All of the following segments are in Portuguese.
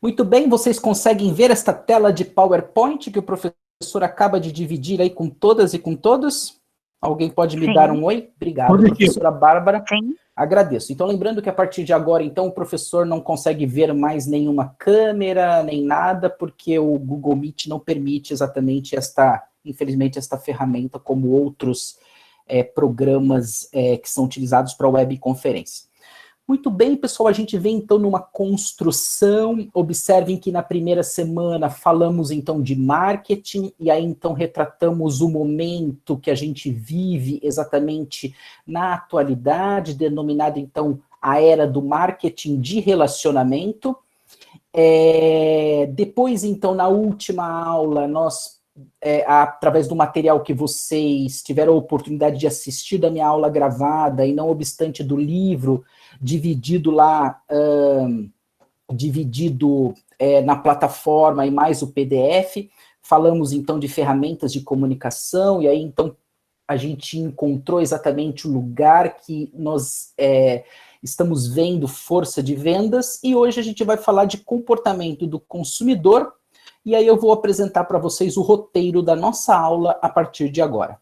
Muito bem, vocês conseguem ver esta tela de PowerPoint que o professor acaba de dividir aí com todas e com todos? Alguém pode me dar um oi? Obrigado, professora Bárbara. Sim. Agradeço. Então, lembrando que a partir de agora, então, o professor não consegue ver mais nenhuma câmera, nem nada, porque o Google Meet não permite exatamente infelizmente, esta ferramenta, como outros programas que são utilizados para webconferência. Muito bem, pessoal, a gente vem então numa construção. Observem que na primeira semana falamos então de marketing, e aí então retratamos o momento que a gente vive exatamente na atualidade, denominada então a era do marketing de relacionamento. Depois, então, na última aula, nós, através do material que vocês tiveram a oportunidade de assistir da minha aula gravada, e não obstante do livro, dividido lá, na plataforma e mais o PDF, falamos então de ferramentas de comunicação, e aí então a gente encontrou exatamente o lugar que nós estamos vendo força de vendas, e hoje a gente vai falar de comportamento do consumidor, e aí eu vou apresentar para vocês o roteiro da nossa aula a partir de agora.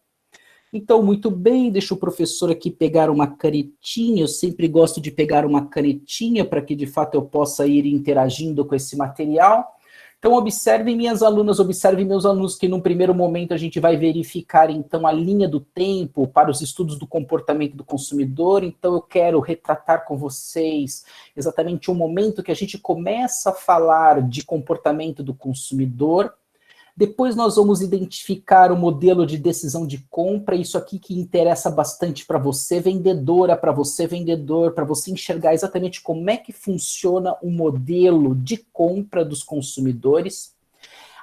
Então, muito bem, deixa o professor aqui pegar uma canetinha. Eu sempre gosto de pegar uma canetinha para que, de fato, eu possa ir interagindo com esse material. Então, observem minhas alunas, observem meus alunos, que num primeiro momento a gente vai verificar, então, a linha do tempo para os estudos do comportamento do consumidor. Então, eu quero retratar com vocês exatamente o momento que a gente começa a falar de comportamento do consumidor. Depois nós vamos identificar o modelo de decisão de compra, isso aqui que interessa bastante para você, vendedora, para você, vendedor, para você enxergar exatamente como é que funciona o modelo de compra dos consumidores.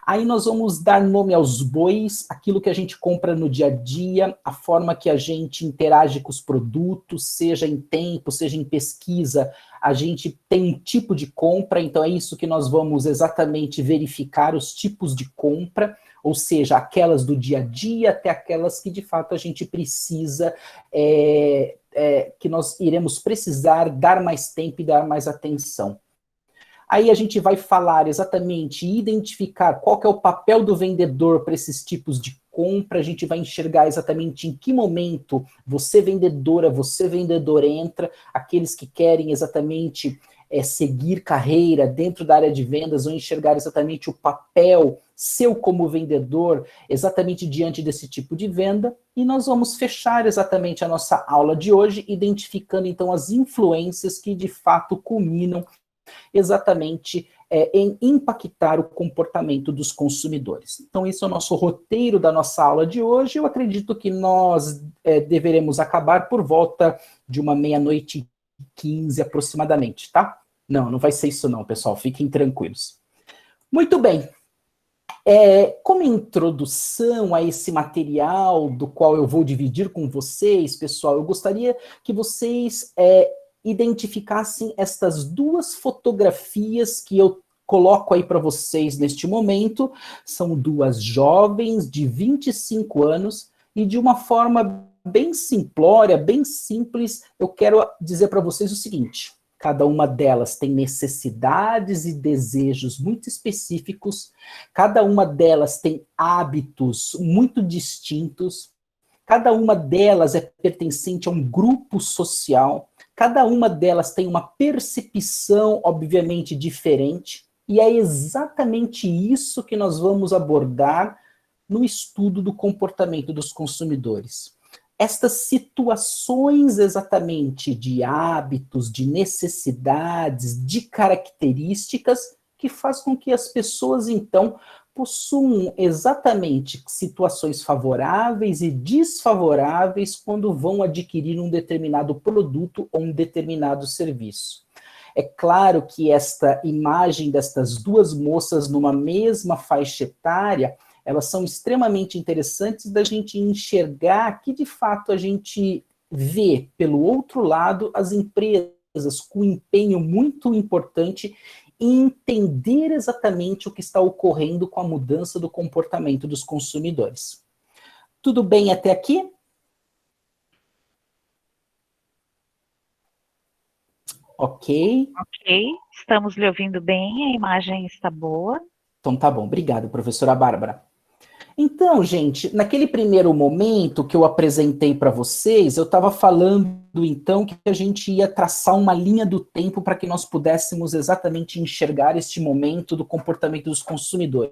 Aí nós vamos dar nome aos bois, aquilo que a gente compra no dia a dia, a forma que a gente interage com os produtos, seja em tempo, seja em pesquisa, a gente tem um tipo de compra, então é isso que nós vamos exatamente verificar, os tipos de compra, ou seja, aquelas do dia a dia até aquelas que de fato a gente precisa, que nós iremos precisar dar mais tempo e dar mais atenção. Aí a gente vai falar exatamente, identificar qual que é o papel do vendedor para esses tipos de compra, a gente vai enxergar exatamente em que momento você vendedora, você vendedor entra, aqueles que querem exatamente seguir carreira dentro da área de vendas, vão enxergar exatamente o papel seu como vendedor, exatamente diante desse tipo de venda, e nós vamos fechar exatamente a nossa aula de hoje, identificando então as influências que de fato culminam exatamente em impactar o comportamento dos consumidores. Então, esse é o nosso roteiro da nossa aula de hoje. Eu acredito que nós deveremos acabar por volta de uma 00:15 aproximadamente, tá? Não vai ser isso não, pessoal, fiquem tranquilos. Muito bem. Como introdução a esse material do qual eu vou dividir com vocês, pessoal, eu gostaria que vocês identificassem estas duas fotografias que eu coloco aí para vocês neste momento. São duas jovens de 25 anos e de uma forma bem simplória, bem simples, eu quero dizer para vocês o seguinte: cada uma delas tem necessidades e desejos muito específicos, cada uma delas tem hábitos muito distintos, cada uma delas é pertencente a um grupo social, cada uma delas tem uma percepção, obviamente, diferente, e é exatamente isso que nós vamos abordar no estudo do comportamento dos consumidores. Estas situações exatamente de hábitos, de necessidades, de características que faz com que as pessoas, então, possuam exatamente situações favoráveis e desfavoráveis quando vão adquirir um determinado produto ou um determinado serviço. É claro que esta imagem destas duas moças numa mesma faixa etária, elas são extremamente interessantes da gente enxergar que, de fato, a gente vê, pelo outro lado, as empresas com empenho muito importante em entender exatamente o que está ocorrendo com a mudança do comportamento dos consumidores. Tudo bem até aqui? Ok. Ok, estamos lhe ouvindo bem, a imagem está boa. Então tá bom, obrigado, professora Bárbara. Então, gente, naquele primeiro momento que eu apresentei para vocês, eu estava falando, então, que a gente ia traçar uma linha do tempo para que nós pudéssemos exatamente enxergar este momento do comportamento dos consumidores.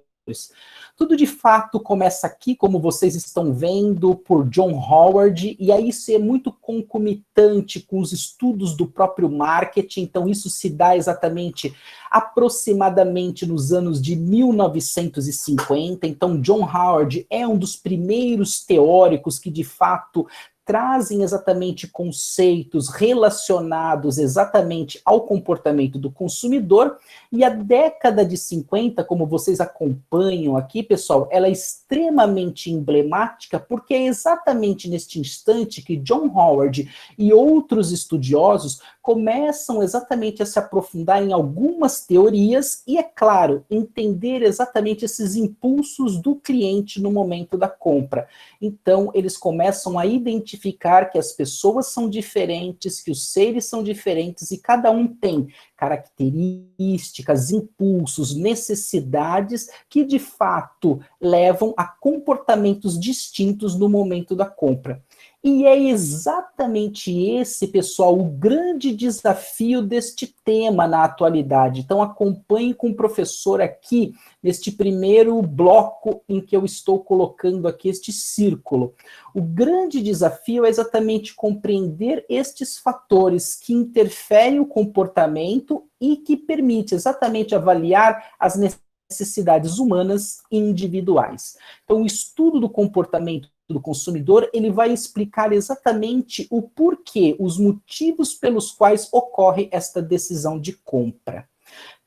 Tudo, de fato, começa aqui, como vocês estão vendo, por John Howard, e aí isso é muito concomitante com os estudos do próprio marketing, então isso se dá exatamente aproximadamente nos anos de 1950. Então, John Howard é um dos primeiros teóricos que, de fato, trazem exatamente conceitos relacionados exatamente ao comportamento do consumidor, e a década de 50, como vocês acompanham aqui, pessoal, ela é extremamente emblemática, porque é exatamente neste instante que John Howard e outros estudiosos começam exatamente a se aprofundar em algumas teorias e, é claro, entender exatamente esses impulsos do cliente no momento da compra. Então, eles começam a identificar que as pessoas são diferentes, que os seres são diferentes e cada um tem características, impulsos, necessidades que, de fato, levam a comportamentos distintos no momento da compra. E é exatamente esse, pessoal, o grande desafio deste tema na atualidade. Então, acompanhe com o professor aqui, neste primeiro bloco em que eu estou colocando aqui este círculo. O grande desafio é exatamente compreender estes fatores que interferem o comportamento e que permite exatamente avaliar as necessidades humanas e individuais. Então, o estudo do comportamento do consumidor, ele vai explicar exatamente o porquê, os motivos pelos quais ocorre esta decisão de compra.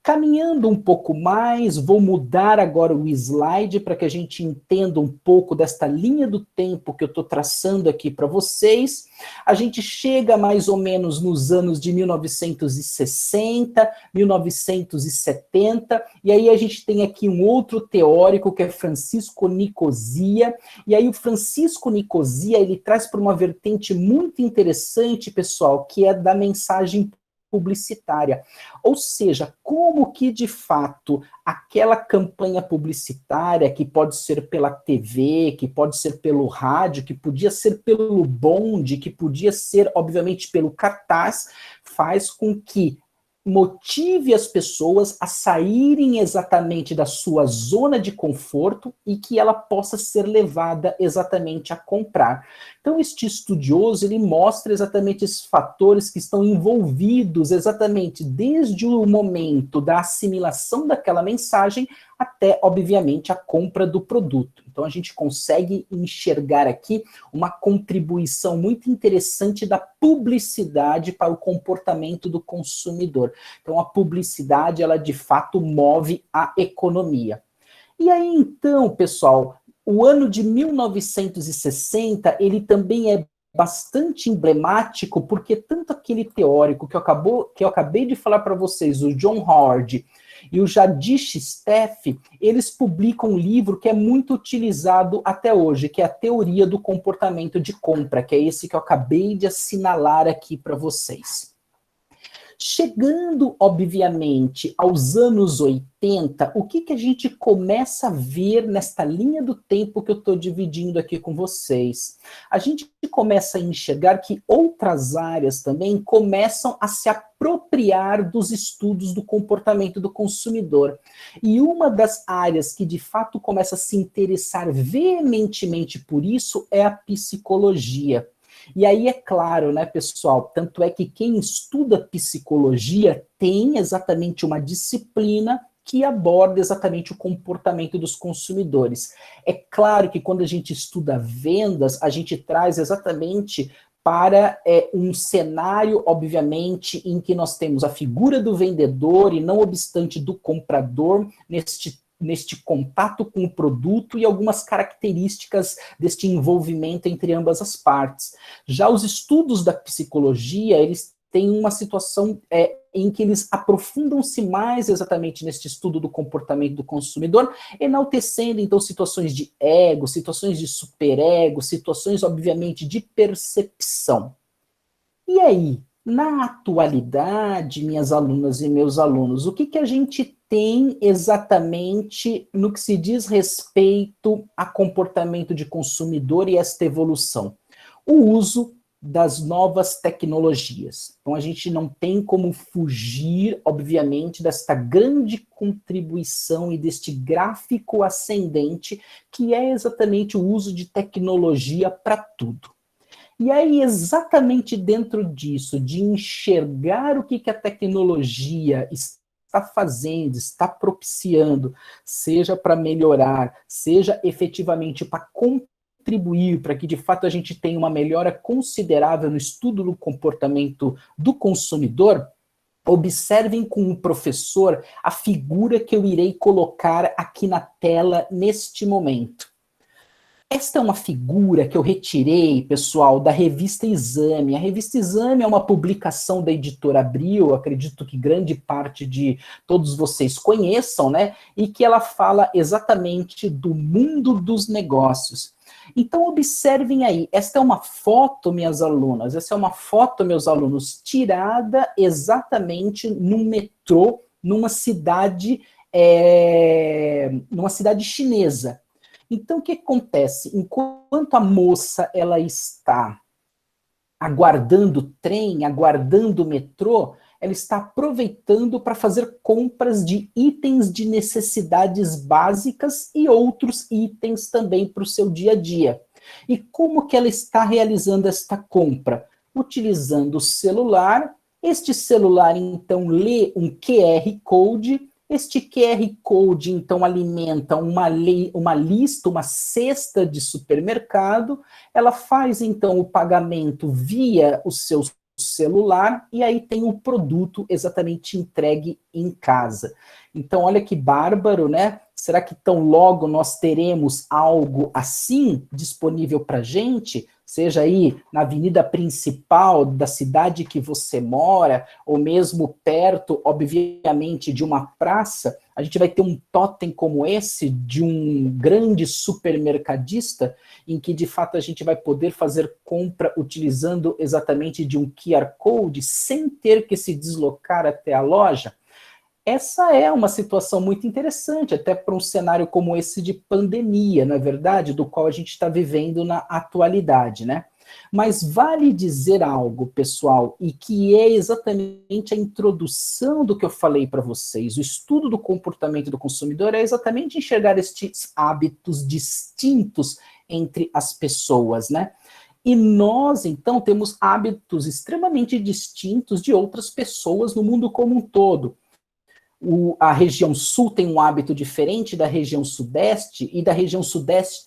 Caminhando um pouco mais, vou mudar agora o slide para que a gente entenda um pouco desta linha do tempo que eu estou traçando aqui para vocês. A gente chega mais ou menos nos anos de 1960, 1970, e aí a gente tem aqui um outro teórico que é Francisco Nicosia, e aí o Francisco Nicosia, ele traz para uma vertente muito interessante, pessoal, que é da mensagem publicitária. Ou seja, como que, de fato, aquela campanha publicitária, que pode ser pela TV, que pode ser pelo rádio, que podia ser pelo bonde, que podia ser, obviamente, pelo cartaz, faz com que motive as pessoas a saírem exatamente da sua zona de conforto e que ela possa ser levada exatamente a comprar. Então, este estudioso, ele mostra exatamente esses fatores que estão envolvidos exatamente desde o momento da assimilação daquela mensagem até, obviamente, a compra do produto. Então, a gente consegue enxergar aqui uma contribuição muito interessante da publicidade para o comportamento do consumidor. Então, a publicidade, ela de fato move a economia. E aí, então, pessoal, o ano de 1960, ele também é bastante emblemático, porque tanto aquele teórico que eu acabei de falar para vocês, o John Howard, e o Jadish Steff, eles publicam um livro que é muito utilizado até hoje, que é a Teoria do Comportamento de Compra, que é esse que eu acabei de assinalar aqui para vocês. Chegando, obviamente, aos anos 80, o que a gente começa a ver nesta linha do tempo que eu estou dividindo aqui com vocês? A gente começa a enxergar que outras áreas também começam a se apropriar dos estudos do comportamento do consumidor. E uma das áreas que de fato começa a se interessar veementemente por isso é a psicologia. E aí é claro, né, pessoal, tanto é que quem estuda psicologia tem exatamente uma disciplina que aborda exatamente o comportamento dos consumidores. É claro que quando a gente estuda vendas, a gente traz exatamente para um cenário, obviamente, em que nós temos a figura do vendedor e, não obstante, do comprador neste contato com o produto e algumas características deste envolvimento entre ambas as partes. Já os estudos da psicologia, eles têm uma situação em que eles aprofundam-se mais exatamente neste estudo do comportamento do consumidor, enaltecendo, então, situações de ego, situações de superego, situações, obviamente, de percepção. E aí, Na atualidade, minhas alunas e meus alunos, o que que a gente tem exatamente no que se diz respeito a comportamento de consumidor e esta evolução? O uso das novas tecnologias. Então, a gente não tem como fugir, obviamente, desta grande contribuição e deste gráfico ascendente, que é exatamente o uso de tecnologia para tudo. E aí, exatamente dentro disso, de enxergar o que, que a tecnologia está fazendo, está propiciando, seja para melhorar, seja efetivamente para contribuir para que de fato a gente tenha uma melhora considerável no estudo do comportamento do consumidor, observem com o professor a figura que eu irei colocar aqui na tela neste momento. Esta é uma figura que eu retirei, pessoal, da revista Exame. A revista Exame é uma publicação da editora Abril, acredito que grande parte de todos vocês conheçam, né? E que ela fala exatamente do mundo dos negócios. Então, observem aí, esta é uma foto, minhas alunas, essa é uma foto, meus alunos, tirada exatamente no metrô, numa cidade chinesa. Então, o que acontece? Enquanto a moça ela está aguardando o trem, aguardando o metrô, ela está aproveitando para fazer compras de itens de necessidades básicas e outros itens também para o seu dia a dia. E como que ela está realizando esta compra? Utilizando o celular. Este celular, então, lê um QR Code. Este QR Code, então, alimenta uma lista, uma cesta de supermercado. Ela faz, então, o pagamento via o seu celular e aí tem o produto exatamente entregue em casa. Então, olha que bárbaro, né? Será que tão logo nós teremos algo assim disponível para a gente? Seja aí na avenida principal da cidade que você mora, ou mesmo perto, obviamente, de uma praça, a gente vai ter um totem como esse, de um grande supermercadista, em que, de fato, a gente vai poder fazer compra utilizando exatamente de um QR Code, sem ter que se deslocar até a loja. Essa é uma situação muito interessante, até para um cenário como esse de pandemia, na verdade, do qual a gente está vivendo na atualidade, né? Mas vale dizer algo, pessoal, e que é exatamente a introdução do que eu falei para vocês. O estudo do comportamento do consumidor é exatamente enxergar estes hábitos distintos entre as pessoas, né? E nós, então, temos hábitos extremamente distintos de outras pessoas no mundo como um todo. A região sul tem um hábito diferente da região sudeste, e da região sudeste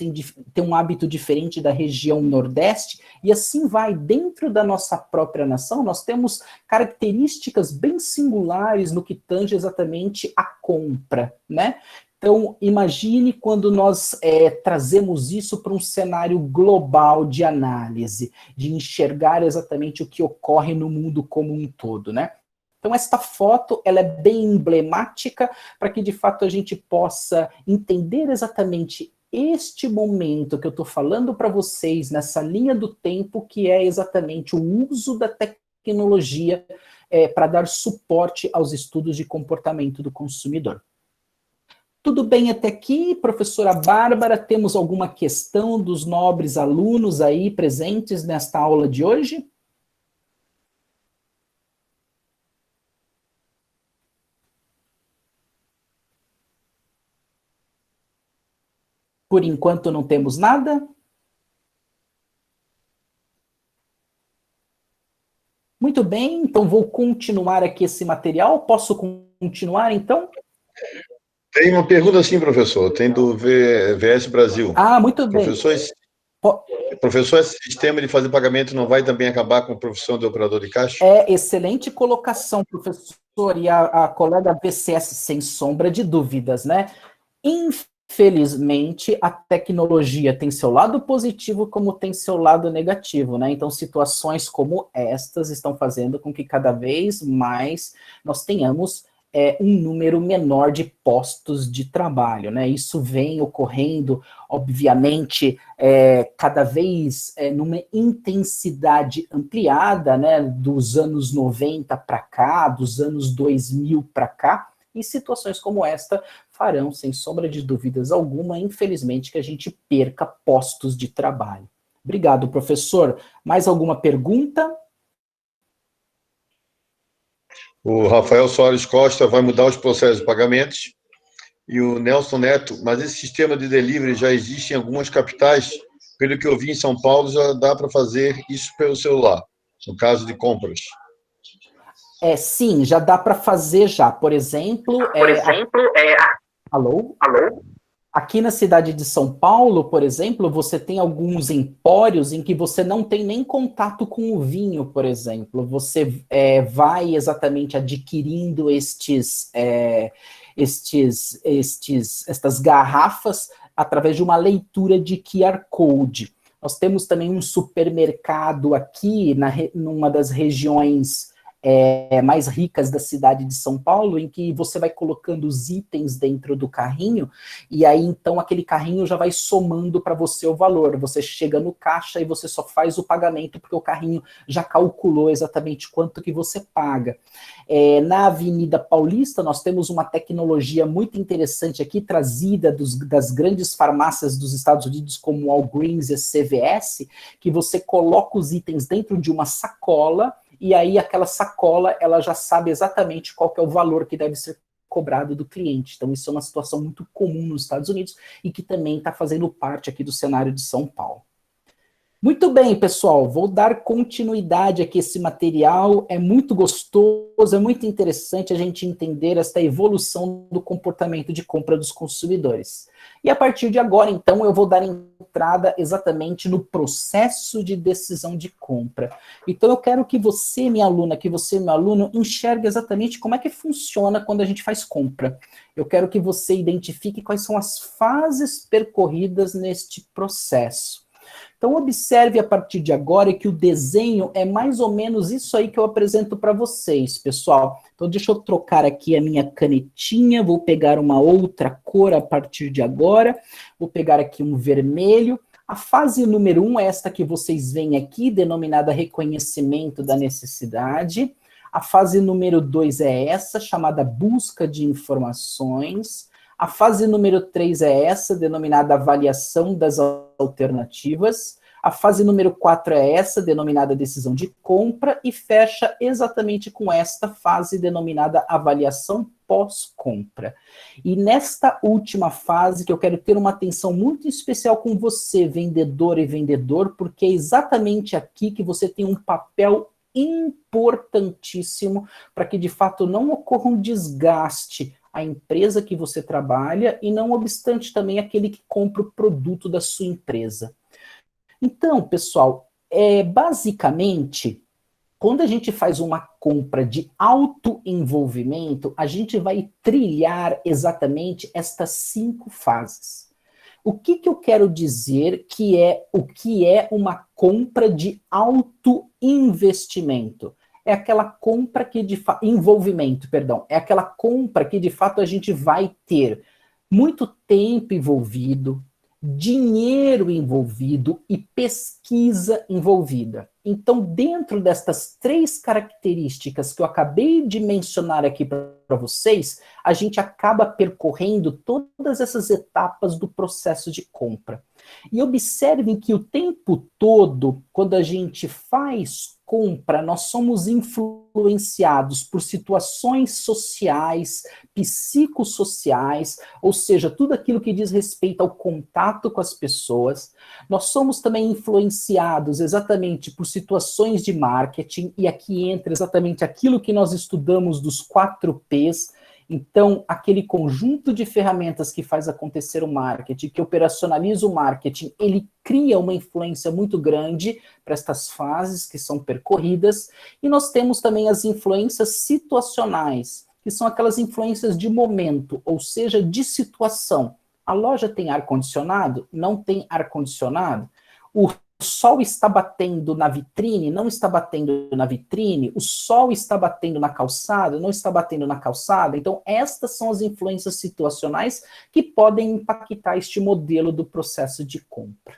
tem um hábito diferente da região nordeste, e assim vai. Dentro da nossa própria nação, nós temos características bem singulares no que tange exatamente a compra, né? Então, imagine quando nós trazemos isso para um cenário global de análise, de enxergar exatamente o que ocorre no mundo como um todo, né? Então, esta foto ela é bem emblemática para que, de fato, a gente possa entender exatamente este momento que eu estou falando para vocês, nessa linha do tempo, que é exatamente o uso da tecnologia para dar suporte aos estudos de comportamento do consumidor. Tudo bem até aqui, professora Bárbara? Temos alguma questão dos nobres alunos aí presentes nesta aula de hoje? Por enquanto não temos nada. Muito bem, então vou continuar aqui esse material. Posso continuar, então? Tem uma pergunta sim, professor. Tem do VS Brasil. Ah, muito bem. Professor, esse sistema de fazer pagamento não vai também acabar com a profissão de operador de caixa? É excelente colocação, professor, e a colega VCS, sem sombra de dúvidas, né? Infelizmente, a tecnologia tem seu lado positivo como tem seu lado negativo, né? Então, situações como estas estão fazendo com que cada vez mais nós tenhamos um número menor de postos de trabalho, né? Isso vem ocorrendo, obviamente, cada vez numa intensidade ampliada, né? Dos anos 90 para cá, dos anos 2000 para cá, e situações como esta farão, sem sombra de dúvidas alguma, infelizmente, que a gente perca postos de trabalho. Obrigado, professor. Mais alguma pergunta? O Rafael Soares Costa vai mudar os processos de pagamentos. E o Nelson Neto, mas esse sistema de delivery já existe em algumas capitais. Pelo que eu vi em São Paulo, já dá para fazer isso pelo celular, no caso de compras. Sim, já dá para fazer já. Por exemplo, alô? Alô? Aqui na cidade de São Paulo, por exemplo, você tem alguns empórios em que você não tem nem contato com o vinho, por exemplo. Você vai exatamente adquirindo estas garrafas através de uma leitura de QR Code. Nós temos também um supermercado aqui, numa das regiões mais ricas da cidade de São Paulo, em que você vai colocando os itens dentro do carrinho, e aí então aquele carrinho já vai somando para você o valor. Você chega no caixa e você só faz o pagamento, porque o carrinho já calculou exatamente quanto que você paga. Na Avenida Paulista, nós temos uma tecnologia muito interessante aqui, trazida das grandes farmácias dos Estados Unidos, como o Walgreens e a CVS, que você coloca os itens dentro de uma sacola, e aí aquela sacola, ela já sabe exatamente qual que é o valor que deve ser cobrado do cliente. Então isso é uma situação muito comum nos Estados Unidos e que também está fazendo parte aqui do cenário de São Paulo. Muito bem, pessoal, vou dar continuidade aqui a esse material, é muito gostoso, é muito interessante a gente entender esta evolução do comportamento de compra dos consumidores. E a partir de agora, então, eu vou dar entrada exatamente no processo de decisão de compra. Então, eu quero que você, minha aluna, que você, meu aluno, enxergue exatamente como é que funciona quando a gente faz compra. Eu quero que você identifique quais são as fases percorridas neste processo. Então, observe a partir de agora que o desenho é mais ou menos isso aí que eu apresento para vocês, pessoal. Então, deixa eu trocar aqui a minha canetinha, vou pegar uma outra cor a partir de agora, vou pegar aqui um vermelho. A fase número 1 é esta que vocês veem aqui, denominada reconhecimento da necessidade. A fase número 2 é essa, chamada busca de informações. A fase número 3 é essa, denominada avaliação das alternativas. A fase número 4 é essa, denominada decisão de compra, e fecha exatamente com esta fase, denominada avaliação pós-compra. E nesta última fase, que eu quero ter uma atenção muito especial com você, vendedor e vendedor, porque é exatamente aqui que você tem um papel importantíssimo para que, de fato, não ocorra um desgaste a empresa que você trabalha e, não obstante, também aquele que compra o produto da sua empresa. Então, pessoal, basicamente, quando a gente faz uma compra de autoenvolvimento, a gente vai trilhar exatamente estas 5 fases. O que eu quero dizer que o que é uma compra de autoinvestimento? É aquela compra que de fato, envolvimento, perdão, é aquela compra que de fato a gente vai ter muito tempo envolvido, dinheiro envolvido e pesquisa envolvida. Então, dentro destas 3 características que eu acabei de mencionar aqui para vocês, a gente acaba percorrendo todas essas etapas do processo de compra. E observem que o tempo todo, quando a gente faz compra, nós somos influenciados por situações sociais, psicossociais, ou seja, tudo aquilo que diz respeito ao contato com as pessoas. Nós somos também influenciados exatamente por situações de marketing, e aqui entra exatamente aquilo que nós estudamos dos 4 Ps. Então, aquele conjunto de ferramentas que faz acontecer o marketing, que operacionaliza o marketing, ele cria uma influência muito grande para estas fases que são percorridas. E nós temos também as influências situacionais, que são aquelas influências de momento, ou seja, de situação. A loja tem ar-condicionado? Não tem ar-condicionado? O sol está batendo na vitrine, não está batendo na vitrine, o sol está batendo na calçada, não está batendo na calçada. Então, estas são as influências situacionais que podem impactar este modelo do processo de compra.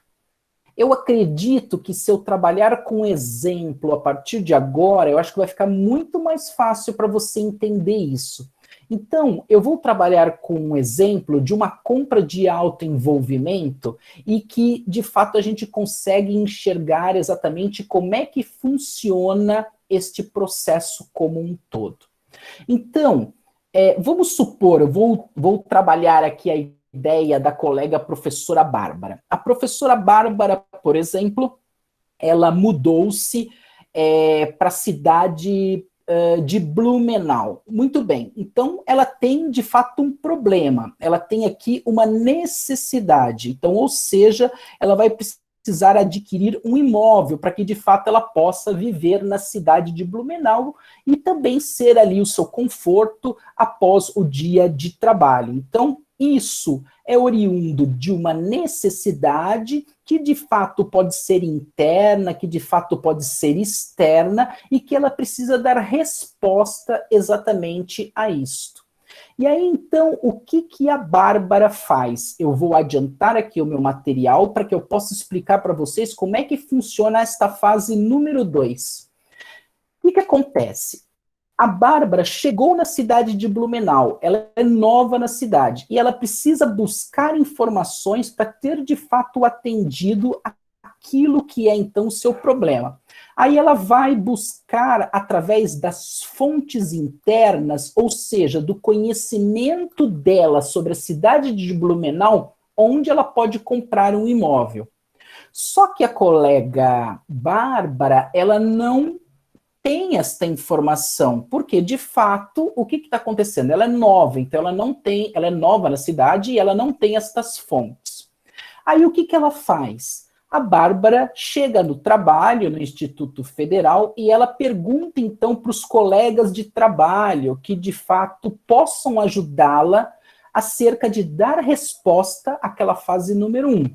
Eu acredito que se eu trabalhar com exemplo a partir de agora, eu acho que vai ficar muito mais fácil para você entender isso. Então, eu vou trabalhar com um exemplo de uma compra de alto envolvimento e que, de fato, a gente consegue enxergar exatamente como é que funciona este processo como um todo. Então, vamos supor, eu vou trabalhar aqui a ideia da colega professora Bárbara. A professora Bárbara, por exemplo, ela mudou-se para a cidade de Blumenau. Muito bem, então ela tem de fato um problema, ela tem aqui uma necessidade, então, ou seja, ela vai precisar adquirir um imóvel para que de fato ela possa viver na cidade de Blumenau e também ser ali o seu conforto após o dia de trabalho. Então, isso é oriundo de uma necessidade que de fato pode ser interna, que de fato pode ser externa e que ela precisa dar resposta exatamente a isto. E aí, então, o que a Bárbara faz? Eu vou adiantar aqui o meu material para que eu possa explicar para vocês como é que funciona esta fase número 2. O que acontece? A Bárbara chegou na cidade de Blumenau, ela é nova na cidade e ela precisa buscar informações para ter de fato atendido aquilo que é então o seu problema. Aí ela vai buscar através das fontes internas, ou seja, do conhecimento dela sobre a cidade de Blumenau, onde ela pode comprar um imóvel. Só que a colega Bárbara, ela não tem esta informação, porque de fato, o que está acontecendo? Ela é nova, então ela é nova na cidade e ela não tem estas fontes. Aí o que ela faz? A Bárbara chega no trabalho, no Instituto Federal, e ela pergunta então para os colegas de trabalho que de fato possam ajudá-la acerca de dar resposta àquela fase número 1.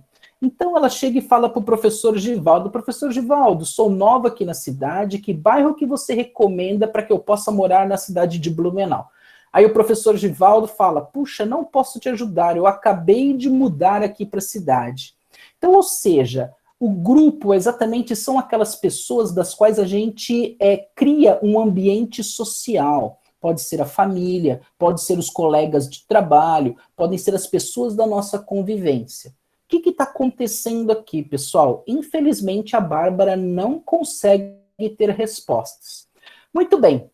Então ela chega e fala para o professor Givaldo: professor Givaldo, sou nova aqui na cidade, que bairro que você recomenda para que eu possa morar na cidade de Blumenau? Aí o professor Givaldo fala: puxa, não posso te ajudar, eu acabei de mudar aqui para a cidade. Então, ou seja, o grupo exatamente são aquelas pessoas das quais a gente cria um ambiente social. Pode ser a família, pode ser os colegas de trabalho, podem ser as pessoas da nossa convivência. O que está acontecendo aqui, pessoal? Infelizmente, a Bárbara não consegue ter respostas. Muito bem.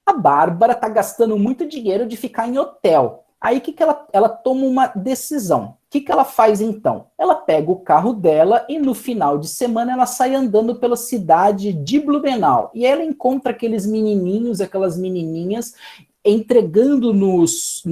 A Bárbara está gastando muito dinheiro de ficar em hotel. Aí, o que ela toma uma decisão. O que ela faz, então? Ela pega o carro dela e, no final de semana, ela sai andando pela cidade de Blumenau. E ela encontra aqueles menininhos, aquelas menininhas, entregando nos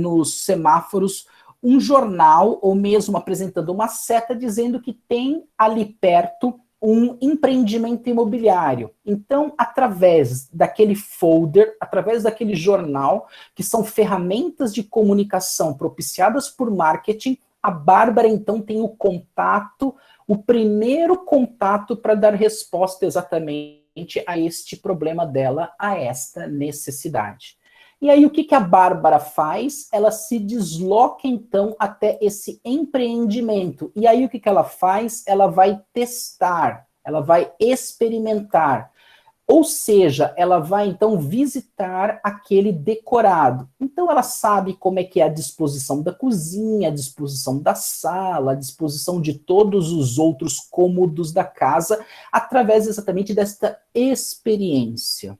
semáforos um jornal, ou mesmo apresentando uma seta dizendo que tem ali perto um empreendimento imobiliário. Então, através daquele folder, através daquele jornal, que são ferramentas de comunicação propiciadas por marketing, a Bárbara, então, tem o contato, o primeiro contato para dar resposta exatamente a este problema dela, a esta necessidade. E aí, o que a Bárbara faz? Ela se desloca, então, até esse empreendimento. E aí, o que ela faz? Ela vai testar, ela vai experimentar. Ou seja, ela vai, então, visitar aquele decorado. Então, ela sabe como é que é a disposição da cozinha, a disposição da sala, a disposição de todos os outros cômodos da casa, através exatamente desta experiência.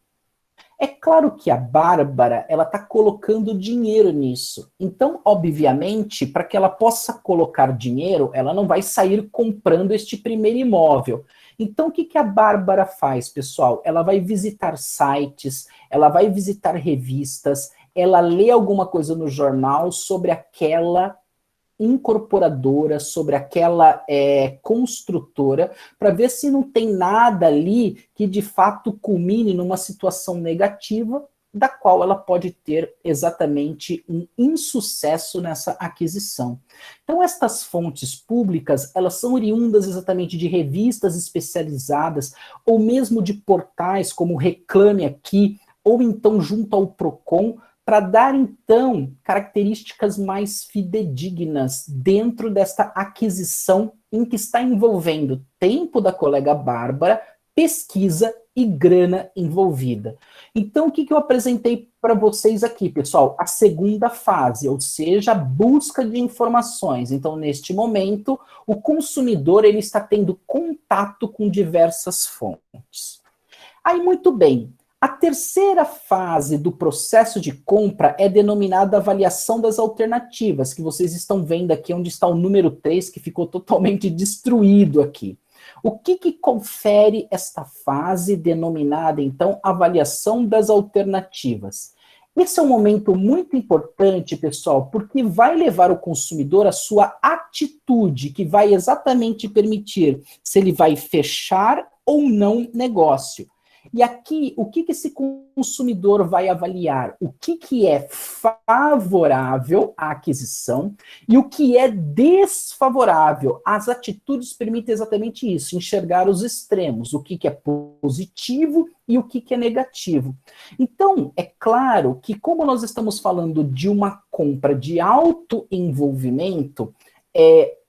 É claro que a Bárbara, ela está colocando dinheiro nisso. Então, obviamente, para que ela possa colocar dinheiro, ela não vai sair comprando este primeiro imóvel. Então, o que a Bárbara faz, pessoal? Ela vai visitar sites, ela vai visitar revistas, ela lê alguma coisa no jornal sobre aquela incorporadora, sobre aquela construtora, para ver se não tem nada ali que de fato culmine numa situação negativa, da qual ela pode ter exatamente um insucesso nessa aquisição. Então, estas fontes públicas, elas são oriundas exatamente de revistas especializadas, ou mesmo de portais como Reclame Aqui, ou então junto ao Procon, para dar, então, características mais fidedignas dentro desta aquisição em que está envolvendo tempo da colega Bárbara, pesquisa e grana envolvida. Então, o que eu apresentei para vocês aqui, pessoal? A segunda fase, ou seja, a busca de informações. Então, neste momento, o consumidor ele está tendo contato com diversas fontes. Aí, muito bem. A terceira fase do processo de compra é denominada avaliação das alternativas, que vocês estão vendo aqui, onde está o número 3, que ficou totalmente destruído aqui. O que confere esta fase denominada, então, avaliação das alternativas? Esse é um momento muito importante, pessoal, porque vai levar o consumidor à sua atitude, que vai exatamente permitir se ele vai fechar ou não negócio. E aqui, o que esse consumidor vai avaliar? O que é favorável à aquisição e o que é desfavorável? As atitudes permitem exatamente isso, enxergar os extremos, o que é positivo e o que é negativo. Então, é claro que como nós estamos falando de uma compra de alto envolvimento,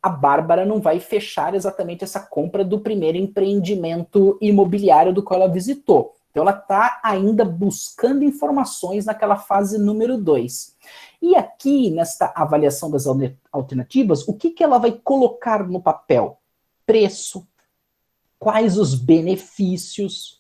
a Bárbara não vai fechar exatamente essa compra do primeiro empreendimento imobiliário do qual ela visitou. Então, ela está ainda buscando informações naquela fase número 2. E aqui, nesta avaliação das alternativas, o que ela vai colocar no papel? Preço, quais os benefícios,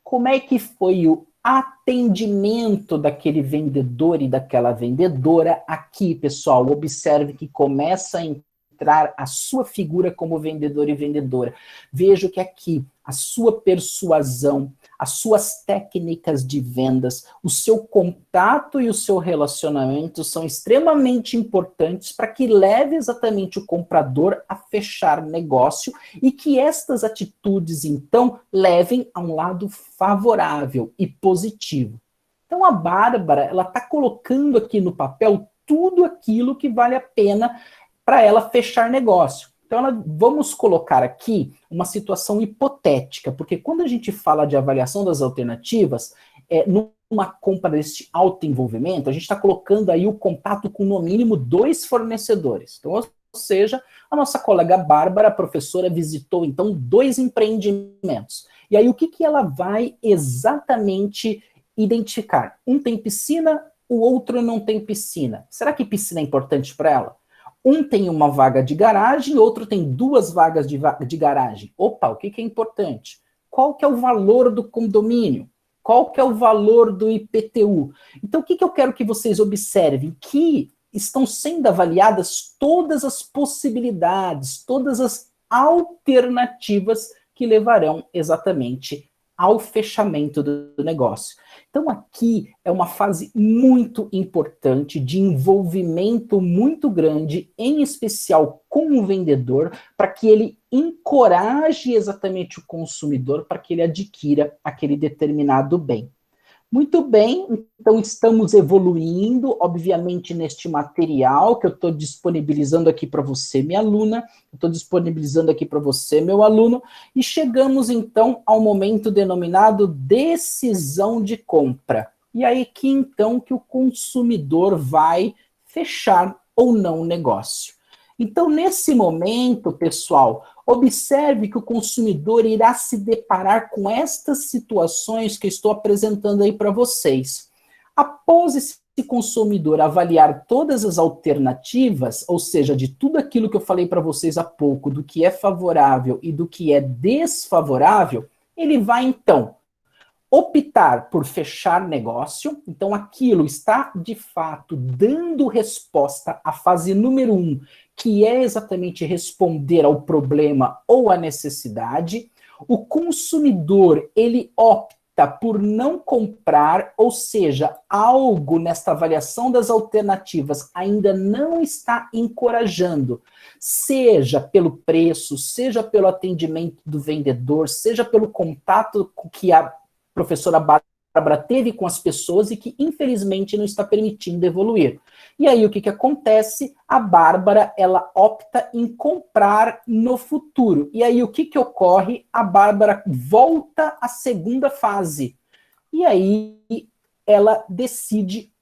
como é que foi o atendimento daquele vendedor e daquela vendedora. Aqui, pessoal, observe que começa a entrar a sua figura como vendedor e vendedora. Veja que aqui a sua persuasão, as suas técnicas de vendas, o seu contato e o seu relacionamento são extremamente importantes para que leve exatamente o comprador a fechar negócio e que estas atitudes, então, levem a um lado favorável e positivo. Então, a Bárbara, ela está colocando aqui no papel tudo aquilo que vale a pena para ela fechar negócio. Então, vamos colocar aqui uma situação hipotética, porque quando a gente fala de avaliação das alternativas, numa compra deste alto envolvimento, a gente está colocando aí o contato com no mínimo 2 fornecedores. Então, ou seja, a nossa colega Bárbara, a professora, visitou então 2 empreendimentos. E aí o que ela vai exatamente identificar? Um tem piscina, o outro não tem piscina. Será que piscina é importante para ela? Um tem uma vaga de garagem, outro tem 2 vagas de garagem. Opa, o que é importante? Qual que é o valor do condomínio? Qual que é o valor do IPTU? Então, o que eu quero que vocês observem? Que estão sendo avaliadas todas as possibilidades, todas as alternativas que levarão exatamente ao fechamento do negócio. Então, aqui é uma fase muito importante de envolvimento muito grande, em especial com o vendedor, para que ele encoraje exatamente o consumidor para que ele adquira aquele determinado bem. Muito bem, então estamos evoluindo, obviamente, neste material que eu estou disponibilizando aqui para você, minha aluna, estou disponibilizando aqui para você, meu aluno, e chegamos, então, ao momento denominado decisão de compra. E aí que, então, que o consumidor vai fechar ou não o negócio. Então, nesse momento, pessoal, observe que o consumidor irá se deparar com estas situações que eu estou apresentando aí para vocês. Após esse consumidor avaliar todas as alternativas, ou seja, de tudo aquilo que eu falei para vocês há pouco, do que é favorável e do que é desfavorável, ele vai, então, optar por fechar negócio. Então, aquilo está, de fato, dando resposta à fase número 1, que é exatamente responder ao problema ou à necessidade. O consumidor, ele opta por não comprar, ou seja, algo nesta avaliação das alternativas ainda não está encorajando, seja pelo preço, seja pelo atendimento do vendedor, seja pelo contato que a professora Bárbara Bárbara teve com as pessoas e que, infelizmente, não está permitindo evoluir. E aí, o que acontece? A Bárbara, ela opta em comprar no futuro. E aí, o que ocorre? A Bárbara volta à segunda fase. E aí, ela decide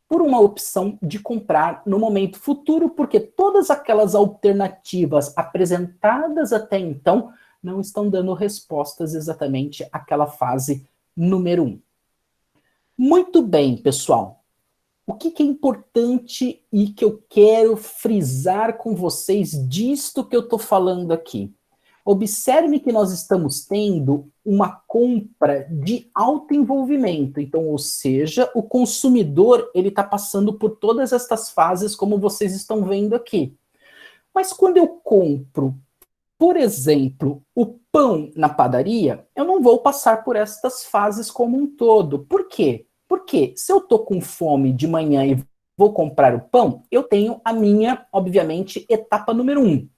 por uma opção de comprar no momento futuro, porque todas aquelas alternativas apresentadas até então não estão dando respostas exatamente àquela fase número 1. Muito bem, pessoal. O que é importante e que eu quero frisar com vocês disto que eu estou falando aqui? Observe que nós estamos tendo uma compra de alto envolvimento. Então, ou seja, o consumidor ele está passando por todas estas fases, como vocês estão vendo aqui. Mas quando eu compro, por exemplo, o pão na padaria, eu não vou passar por estas fases como um todo. Por quê? Porque se eu estou com fome de manhã e vou comprar o pão, eu tenho a minha, obviamente, etapa número 1.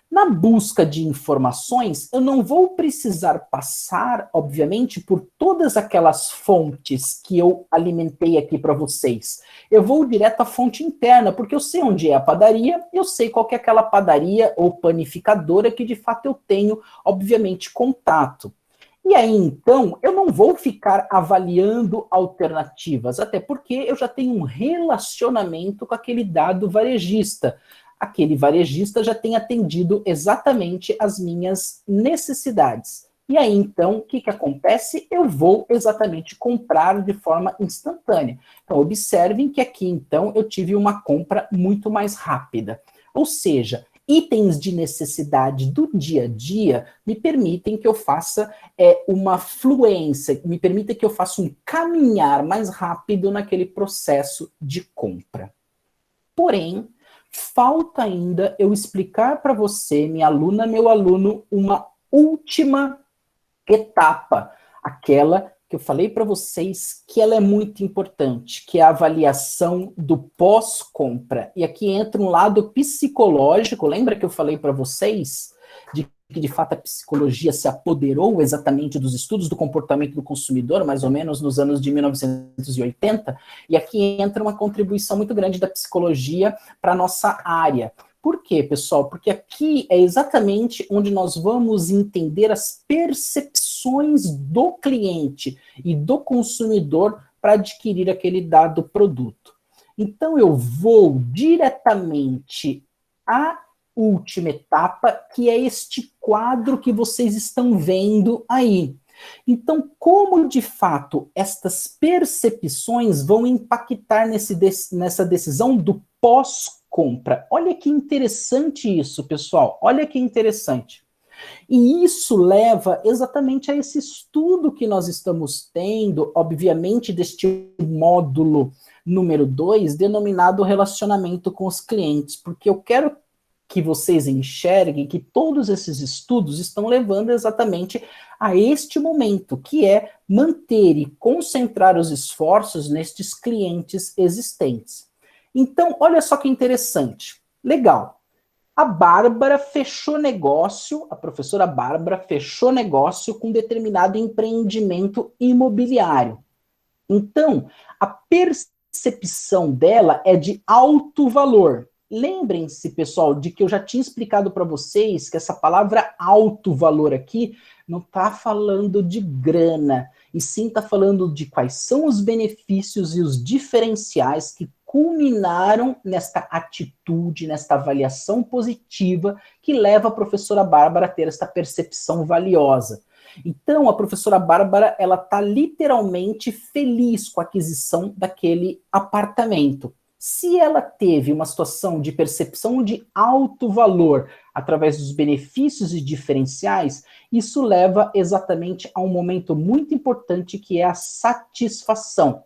Na busca de informações, eu não vou precisar passar, obviamente, por todas aquelas fontes que eu alimentei aqui para vocês. Eu vou direto à fonte interna, porque eu sei onde é a padaria, eu sei qual que é aquela padaria ou panificadora que de fato eu tenho, obviamente, contato. E aí, então, eu não vou ficar avaliando alternativas, até porque eu já tenho um relacionamento com aquele dado varejista. Aquele varejista já tem atendido exatamente as minhas necessidades. E aí, então, o que acontece? Eu vou exatamente comprar de forma instantânea. Então, observem que aqui, então, eu tive uma compra muito mais rápida. Ou seja, itens de necessidade do dia a dia me permitem que eu faça uma fluência, me permitem que eu faça um caminhar mais rápido naquele processo de compra. Porém, falta ainda eu explicar para você, minha aluna, meu aluno, uma última etapa, aquela que eu falei para vocês que ela é muito importante, que é a avaliação do pós-compra. E aqui entra um lado psicológico, lembra que eu falei para vocês de que de fato a psicologia se apoderou exatamente dos estudos do comportamento do consumidor, mais ou menos nos anos de 1980, e aqui entra uma contribuição muito grande da psicologia para a nossa área. Por quê, pessoal? Porque aqui é exatamente onde nós vamos entender as percepções do cliente e do consumidor para adquirir aquele dado produto. Então, eu vou diretamente à última etapa, que é este quadro que vocês estão vendo aí. Então, como de fato estas percepções vão impactar nessa decisão do pós-compra? Olha que interessante isso, pessoal. Olha que interessante. E isso leva exatamente a esse estudo que nós estamos tendo, obviamente, deste módulo número 2, denominado relacionamento com os clientes, porque eu quero que vocês enxerguem que todos esses estudos estão levando exatamente a este momento, que é manter e concentrar os esforços nestes clientes existentes. Então, olha só que interessante. Legal. A Bárbara fechou negócio, a professora Bárbara fechou negócio com determinado empreendimento imobiliário. Então, a percepção dela é de alto valor. Lembrem-se, pessoal, de que eu já tinha explicado para vocês que essa palavra alto valor aqui não está falando de grana, e sim está falando de quais são os benefícios e os diferenciais que culminaram nesta atitude, nesta avaliação positiva que leva a professora Bárbara a ter esta percepção valiosa. Então, a professora Bárbara, ela está literalmente feliz com a aquisição daquele apartamento. Se ela teve uma situação de percepção de alto valor através dos benefícios e diferenciais, isso leva exatamente a um momento muito importante que é a satisfação.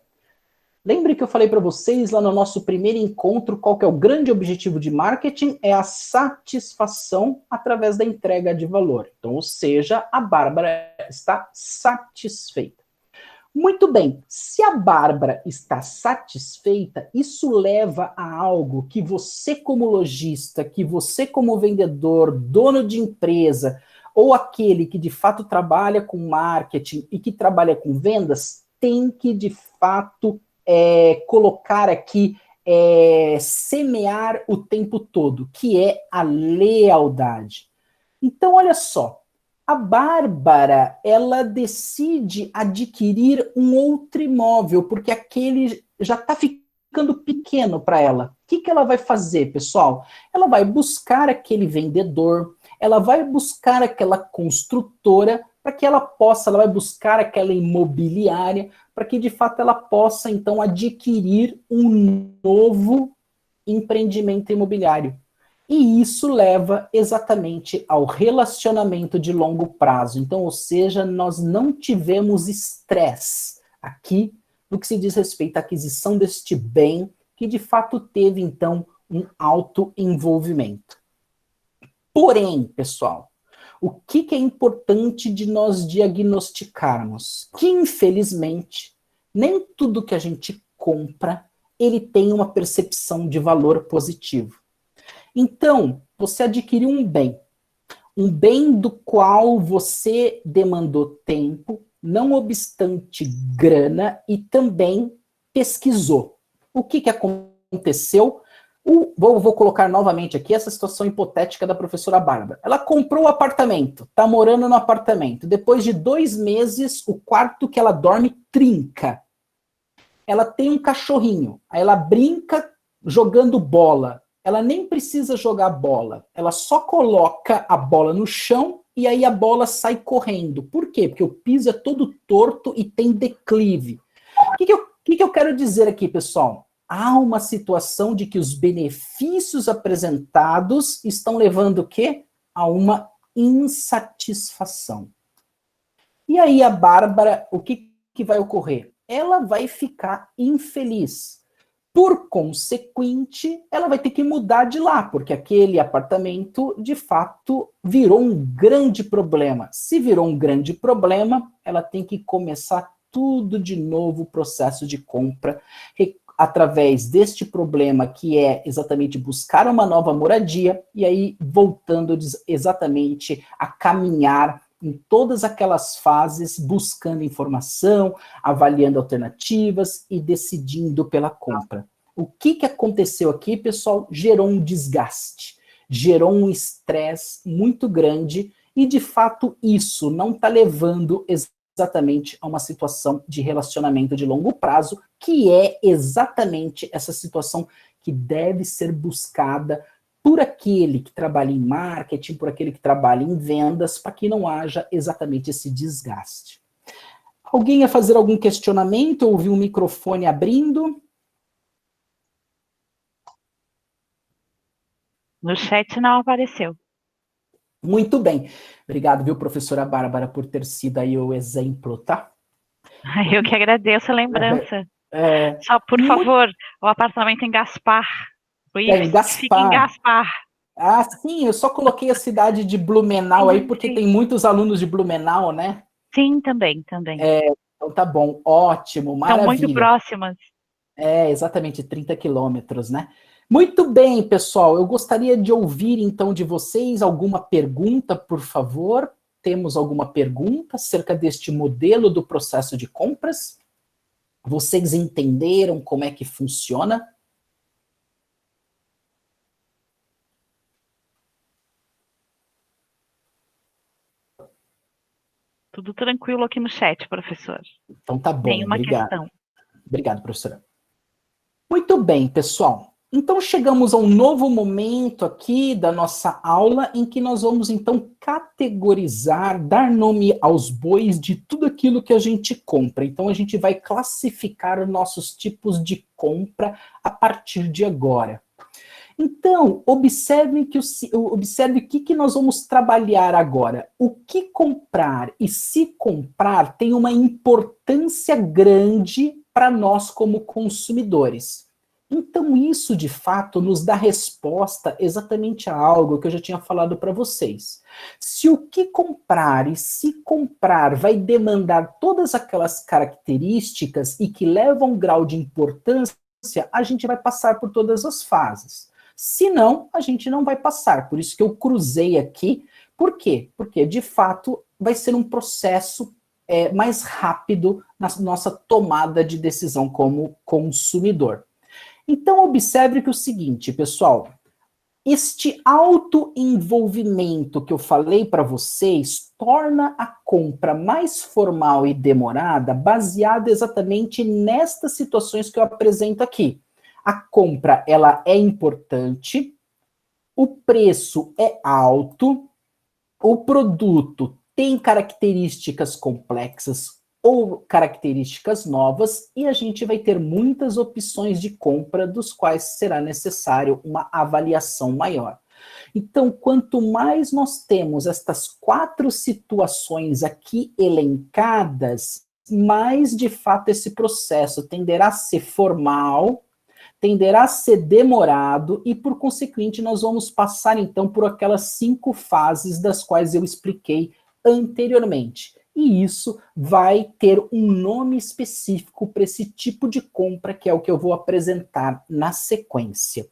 Lembre que eu falei para vocês lá no nosso primeiro encontro qual que é o grande objetivo de marketing? É a satisfação através da entrega de valor. Então, ou seja, a Bárbara está satisfeita. Muito bem, se a Bárbara está satisfeita, isso leva a algo que você como lojista, que você como vendedor, dono de empresa, ou aquele que de fato trabalha com marketing e que trabalha com vendas, tem que, de fato, colocar aqui, semear o tempo todo, que é a lealdade. Então, olha só, a Bárbara, ela decide adquirir um outro imóvel, porque aquele já está ficando pequeno para ela. O que ela vai fazer, pessoal? Ela vai buscar aquele vendedor, ela vai buscar aquela construtora, para que ela vai buscar aquela imobiliária, para que de fato ela possa então adquirir um novo empreendimento imobiliário. E isso leva exatamente ao relacionamento de longo prazo. Então, ou seja, nós não tivemos estresse aqui no que se diz respeito à aquisição deste bem, que de fato teve então um alto envolvimento. Porém, pessoal, o que é importante de nós diagnosticarmos? Que, infelizmente, nem tudo que a gente compra, ele tem uma percepção de valor positivo. Então, você adquiriu um bem do qual você demandou tempo, não obstante grana, e também pesquisou. O que aconteceu? Vou colocar novamente aqui essa situação hipotética da professora Bárbara. Ela comprou o apartamento, está morando no apartamento. Depois de 2 meses, o quarto que ela dorme trinca. Ela tem um cachorrinho, aí ela brinca jogando bola. Ela nem precisa jogar bola, ela só coloca a bola no chão e aí a bola sai correndo. Por quê? Porque o piso é todo torto e tem declive. O que eu quero dizer aqui, pessoal? Há uma situação de que os benefícios apresentados estão levando o quê? A uma insatisfação. E aí a Bárbara, o que vai ocorrer? Ela vai ficar infeliz. Por consequente, ela vai ter que mudar de lá, porque aquele apartamento, de fato, virou um grande problema. Se virou um grande problema, ela tem que começar tudo de novo, o processo de compra, através deste problema, que é exatamente buscar uma nova moradia, e aí voltando exatamente a caminhar em todas aquelas fases, buscando informação, avaliando alternativas e decidindo pela compra. O que aconteceu aqui, pessoal? Gerou um desgaste, gerou um estresse muito grande e, de fato, isso não está levando exatamente a uma situação de relacionamento de longo prazo, que é exatamente essa situação que deve ser buscada por aquele que trabalha em marketing, por aquele que trabalha em vendas, para que não haja exatamente esse desgaste. Alguém ia fazer algum questionamento? Ouvi um microfone abrindo? No chat não apareceu. Muito bem. Obrigado, viu, professora Bárbara, por ter sido aí o exemplo, tá? Eu que agradeço a lembrança. Só, por favor, o apartamento em Gaspar. Em Gaspar. Fica em Gaspar. Ah, sim, eu só coloquei a cidade de Blumenau aí, porque tem muitos alunos de Blumenau, né? Sim, também. Então tá bom, ótimo, maravilha. São muito próximas. Exatamente, 30 quilômetros, né? Muito bem, pessoal, eu gostaria de ouvir, então, de vocês alguma pergunta, por favor. Temos alguma pergunta acerca deste modelo do processo de compras? Vocês entenderam como é que funciona? Tudo tranquilo aqui no chat, professor. Então tá bom, Nenhuma questão. Obrigado, professora. Muito bem, pessoal. Então chegamos a um novo momento aqui da nossa aula em que nós vamos então categorizar, dar nome aos bois de tudo aquilo que a gente compra. Então a gente vai classificar os nossos tipos de compra a partir de agora. Então, observe o que nós vamos trabalhar agora. O que comprar e se comprar tem uma importância grande para nós como consumidores. Então, isso, de fato, nos dá resposta exatamente a algo que eu já tinha falado para vocês. Se o que comprar e se comprar vai demandar todas aquelas características e que levam um grau de importância, a gente vai passar por todas as fases. Se não, a gente não vai passar. Por isso que eu cruzei aqui. Por quê? Porque, de fato, vai ser um processo mais rápido na nossa tomada de decisão como consumidor. Então, observe que é o seguinte, pessoal, este autoenvolvimento que eu falei para vocês torna a compra mais formal e demorada, baseada exatamente nestas situações que eu apresento aqui. A compra, ela é importante, o preço é alto, o produto tem características complexas ou características novas, e a gente vai ter muitas opções de compra dos quais será necessário uma avaliação maior. Então, quanto mais nós temos estas 4 situações aqui elencadas, mais de fato esse processo tenderá a ser formal, tenderá a ser demorado e, por consequente, nós vamos passar então por aquelas 5 fases das quais eu expliquei anteriormente. E isso vai ter um nome específico para esse tipo de compra, que é o que eu vou apresentar na sequência.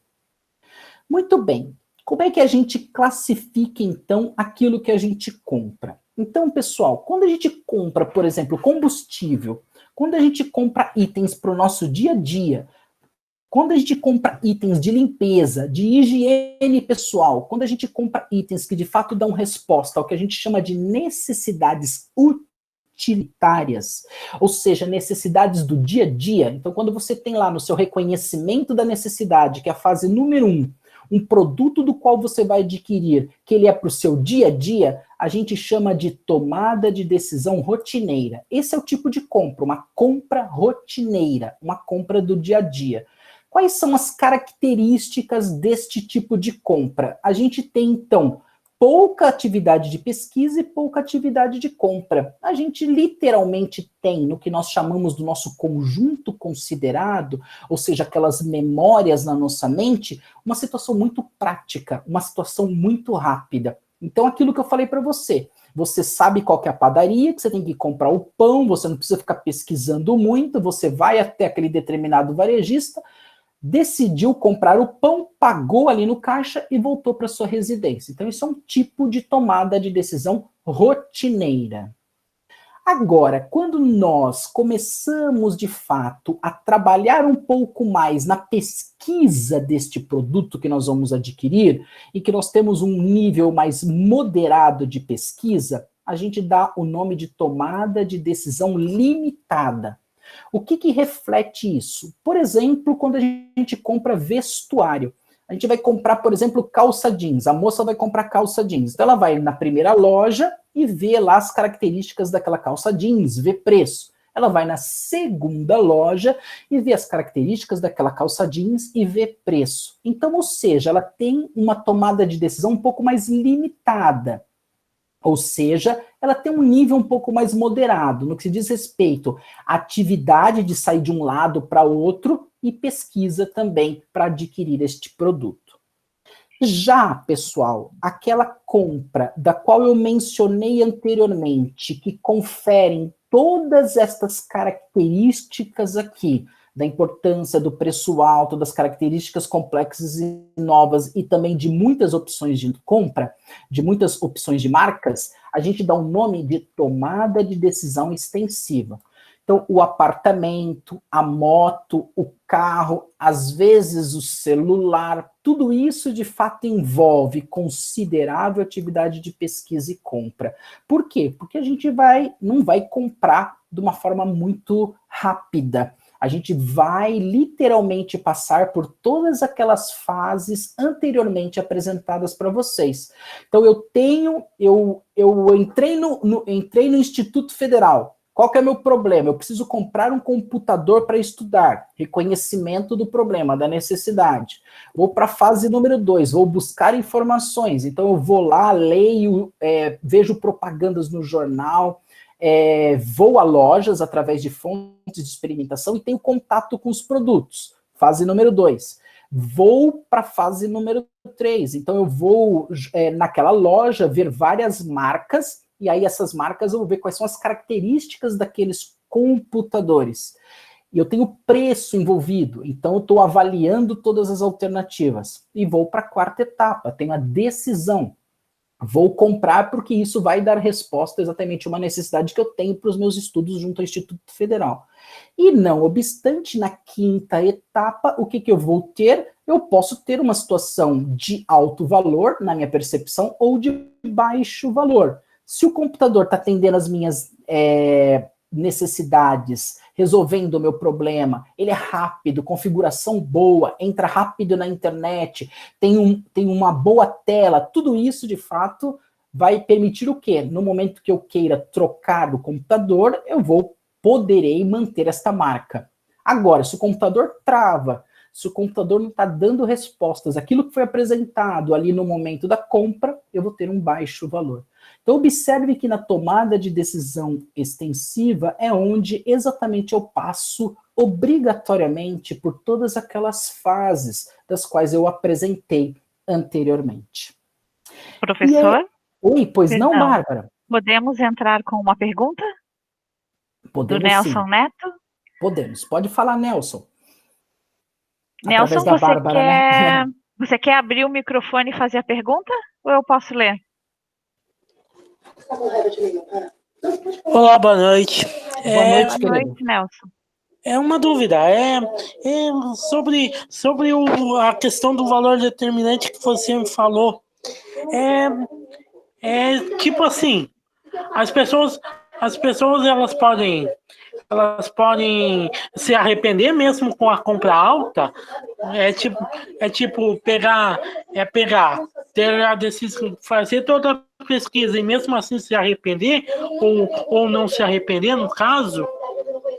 Muito bem. Como é que a gente classifica, então, aquilo que a gente compra? Então, pessoal, quando a gente compra, por exemplo, combustível, quando a gente compra itens para o nosso dia a dia, quando a gente compra itens de limpeza, de higiene pessoal, quando a gente compra itens que de fato dão resposta ao que a gente chama de necessidades utilitárias, ou seja, necessidades do dia a dia, então quando você tem lá no seu reconhecimento da necessidade, que é a fase número 1, um produto do qual você vai adquirir, que ele é para o seu dia a dia, a gente chama de tomada de decisão rotineira. Esse é o tipo de compra, uma compra rotineira, uma compra do dia a dia. Quais são as características deste tipo de compra? A gente tem, então, pouca atividade de pesquisa e pouca atividade de compra. A gente literalmente tem, no que nós chamamos do nosso conjunto considerado, ou seja, aquelas memórias na nossa mente, uma situação muito prática, uma situação muito rápida. Então, aquilo que eu falei para você, você sabe qual que é a padaria, que você tem que comprar o pão, você não precisa ficar pesquisando muito, você vai até aquele determinado varejista, decidiu comprar o pão, pagou ali no caixa e voltou para sua residência. Então, isso é um tipo de tomada de decisão rotineira. Agora, quando nós começamos, de fato, a trabalhar um pouco mais na pesquisa deste produto que nós vamos adquirir, e que nós temos um nível mais moderado de pesquisa, a gente dá o nome de tomada de decisão limitada. O que reflete isso? Por exemplo, quando a gente compra vestuário. A gente vai comprar, por exemplo, calça jeans. A moça vai comprar calça jeans. Então ela vai na primeira loja e vê lá as características daquela calça jeans, vê preço. Ela vai na segunda loja e vê as características daquela calça jeans e vê preço. Então, ou seja, ela tem uma tomada de decisão um pouco mais limitada. Ou seja, ela tem um nível um pouco mais moderado no que se diz respeito à atividade de sair de um lado para outro e pesquisa também para adquirir este produto. Já, pessoal, aquela compra da qual eu mencionei anteriormente, que conferem todas estas características aqui, da importância do preço alto, das características complexas e novas e também de muitas opções de compra, de muitas opções de marcas, a gente dá um nome de tomada de decisão extensiva. Então, o apartamento, a moto, o carro, às vezes o celular, tudo isso de fato envolve considerável atividade de pesquisa e compra. Por quê? Porque a gente não vai comprar de uma forma muito rápida. A gente vai literalmente passar por todas aquelas fases anteriormente apresentadas para vocês. Então eu entrei no Instituto Federal. Qual que é o meu problema? Eu preciso comprar um computador para estudar. Reconhecimento do problema, da necessidade. Vou para a fase número 2, vou buscar informações. Então eu vou lá, leio, vejo propagandas no jornal, vou a lojas através de fontes de experimentação e tenho contato com os produtos. Fase número 2. Vou para a fase número 3. Então eu vou naquela loja ver várias marcas e aí essas marcas eu vou ver quais são as características daqueles computadores. E eu tenho preço envolvido, então eu estou avaliando todas as alternativas. E vou para a quarta etapa, tenho a decisão. Vou comprar porque isso vai dar resposta exatamente a uma necessidade que eu tenho para os meus estudos junto ao Instituto Federal. E não obstante, na quinta etapa, o que eu vou ter? Eu posso ter uma situação de alto valor, na minha percepção, ou de baixo valor. Se o computador está atendendo as minhas necessidades, resolvendo o meu problema, ele é rápido, configuração boa, entra rápido na internet, tem uma boa tela, tudo isso, de fato, vai permitir o quê? No momento que eu queira trocar do computador, poderei manter esta marca. Agora, se o computador trava, se o computador não está dando respostas, aquilo que foi apresentado ali no momento da compra, eu vou ter um baixo valor. Então, observe que na tomada de decisão extensiva é onde exatamente eu passo obrigatoriamente por todas aquelas fases das quais eu apresentei anteriormente. Professor? Oi, pois não, Bárbara? Podemos entrar com uma pergunta? Podemos, do Nelson sim. Neto? Podemos. Pode falar, Nelson. Nelson, da Bárbara, né? Você quer abrir o microfone e fazer a pergunta? Ou eu posso ler? Olá, boa noite. Boa noite, Nelson. É uma dúvida, sobre a questão do valor determinante que você me falou. Tipo assim, as pessoas elas podem se arrepender mesmo com a compra alta. Ter a decisão, fazer toda a pesquisa e mesmo assim se arrepender ou não se arrepender, no caso,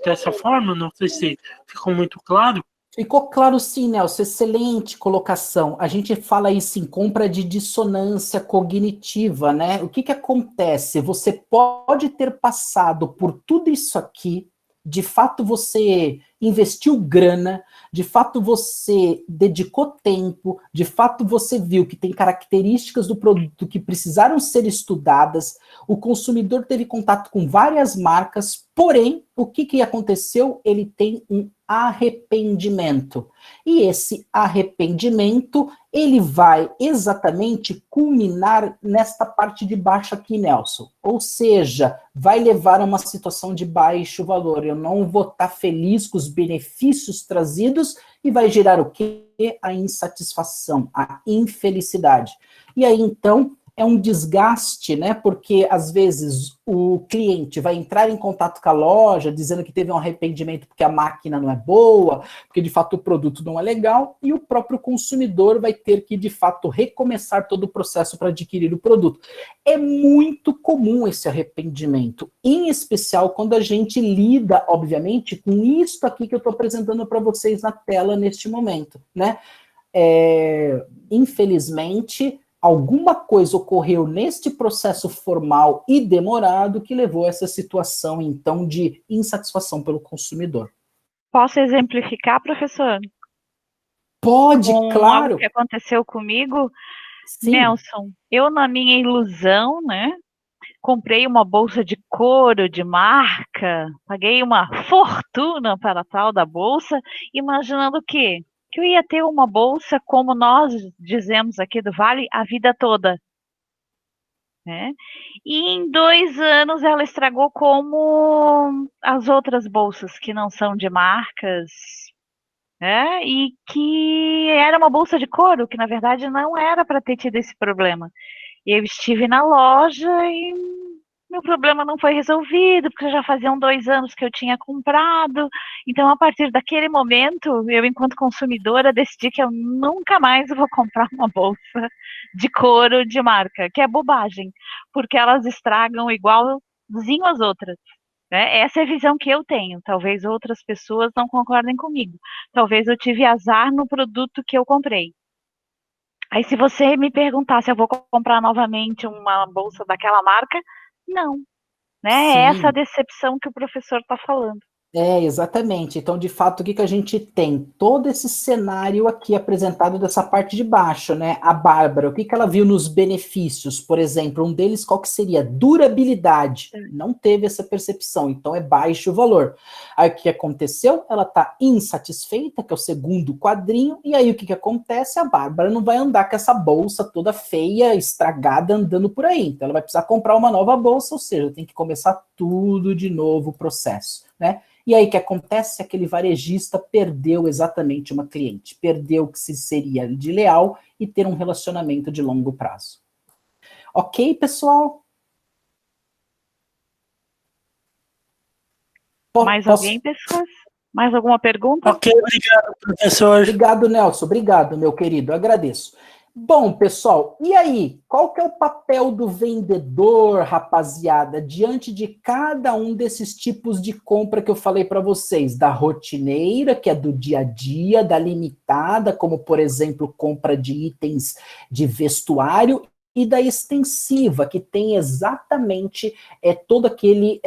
dessa forma. Não sei se ficou muito claro. Ficou claro, sim, Nelson. Excelente colocação. A gente fala isso em compra de dissonância cognitiva, né? O que acontece? Você pode ter passado por tudo isso aqui, de fato você investiu grana, de fato você dedicou tempo, de fato você viu que tem características do produto que precisaram ser estudadas, o consumidor teve contato com várias marcas, porém, o que aconteceu? Ele tem um arrependimento. E esse arrependimento, ele vai exatamente culminar nesta parte de baixo aqui, Nelson. Ou seja, vai levar a uma situação de baixo valor. Eu não vou estar feliz com os benefícios trazidos e vai gerar o quê? A insatisfação, a infelicidade. E aí, então, é um desgaste, né? Porque às vezes o cliente vai entrar em contato com a loja dizendo que teve um arrependimento porque a máquina não é boa, porque de fato o produto não é legal, e o próprio consumidor vai ter que de fato recomeçar todo o processo para adquirir o produto. É muito comum esse arrependimento, em especial quando a gente lida, obviamente, com isso aqui que eu estou apresentando para vocês na tela neste momento, né? Infelizmente, alguma coisa ocorreu neste processo formal e demorado que levou a essa situação, então, de insatisfação pelo consumidor. Posso exemplificar, professor? Pode, claro. Algo que aconteceu comigo? Sim. Nelson, eu na minha ilusão, né, comprei uma bolsa de couro de marca, paguei uma fortuna para a tal da bolsa, imaginando o quê? Que eu ia ter uma bolsa, como nós dizemos aqui do Vale, a vida toda. Né? E em 2 anos ela estragou como as outras bolsas que não são de marcas, né? E que era uma bolsa de couro, que na verdade não era para ter tido esse problema. E eu estive na loja e meu problema não foi resolvido, porque já faziam 2 anos que eu tinha comprado. Então, a partir daquele momento, eu, enquanto consumidora, decidi que eu nunca mais vou comprar uma bolsa de couro de marca, que é bobagem, porque elas estragam igualzinho as outras. Né? Essa é a visão que eu tenho. Talvez outras pessoas não concordem comigo. Talvez eu tive azar no produto que eu comprei. Aí, se você me perguntar se eu vou comprar novamente uma bolsa daquela marca, não. Né? É essa decepção que o professor está falando. Exatamente. Então, de fato, o que que a gente tem? Todo esse cenário aqui apresentado dessa parte de baixo, né? A Bárbara, o que que ela viu nos benefícios? Por exemplo, um deles, qual que seria? Durabilidade. Não teve essa percepção, então é baixo o valor. Aí o que aconteceu? Ela está insatisfeita, que é o segundo quadrinho, e aí o que que acontece? A Bárbara não vai andar com essa bolsa toda feia, estragada, andando por aí. Então ela vai precisar comprar uma nova bolsa, ou seja, tem que começar tudo de novo o processo, né? E aí o que acontece? Aquele varejista perdeu exatamente uma cliente, perdeu o que se seria de leal e ter um relacionamento de longo prazo. Ok, pessoal? Mais alguém, pessoas? Mais alguma pergunta? Ok, obrigado, professor. Obrigado, Nelson. Obrigado, meu querido. Agradeço. Bom, pessoal, e aí? Qual que é o papel do vendedor, rapaziada, diante de cada um desses tipos de compra que eu falei para vocês? Da rotineira, que é do dia a dia, da limitada, como, por exemplo, compra de itens de vestuário, e da extensiva, que tem exatamente todo aquele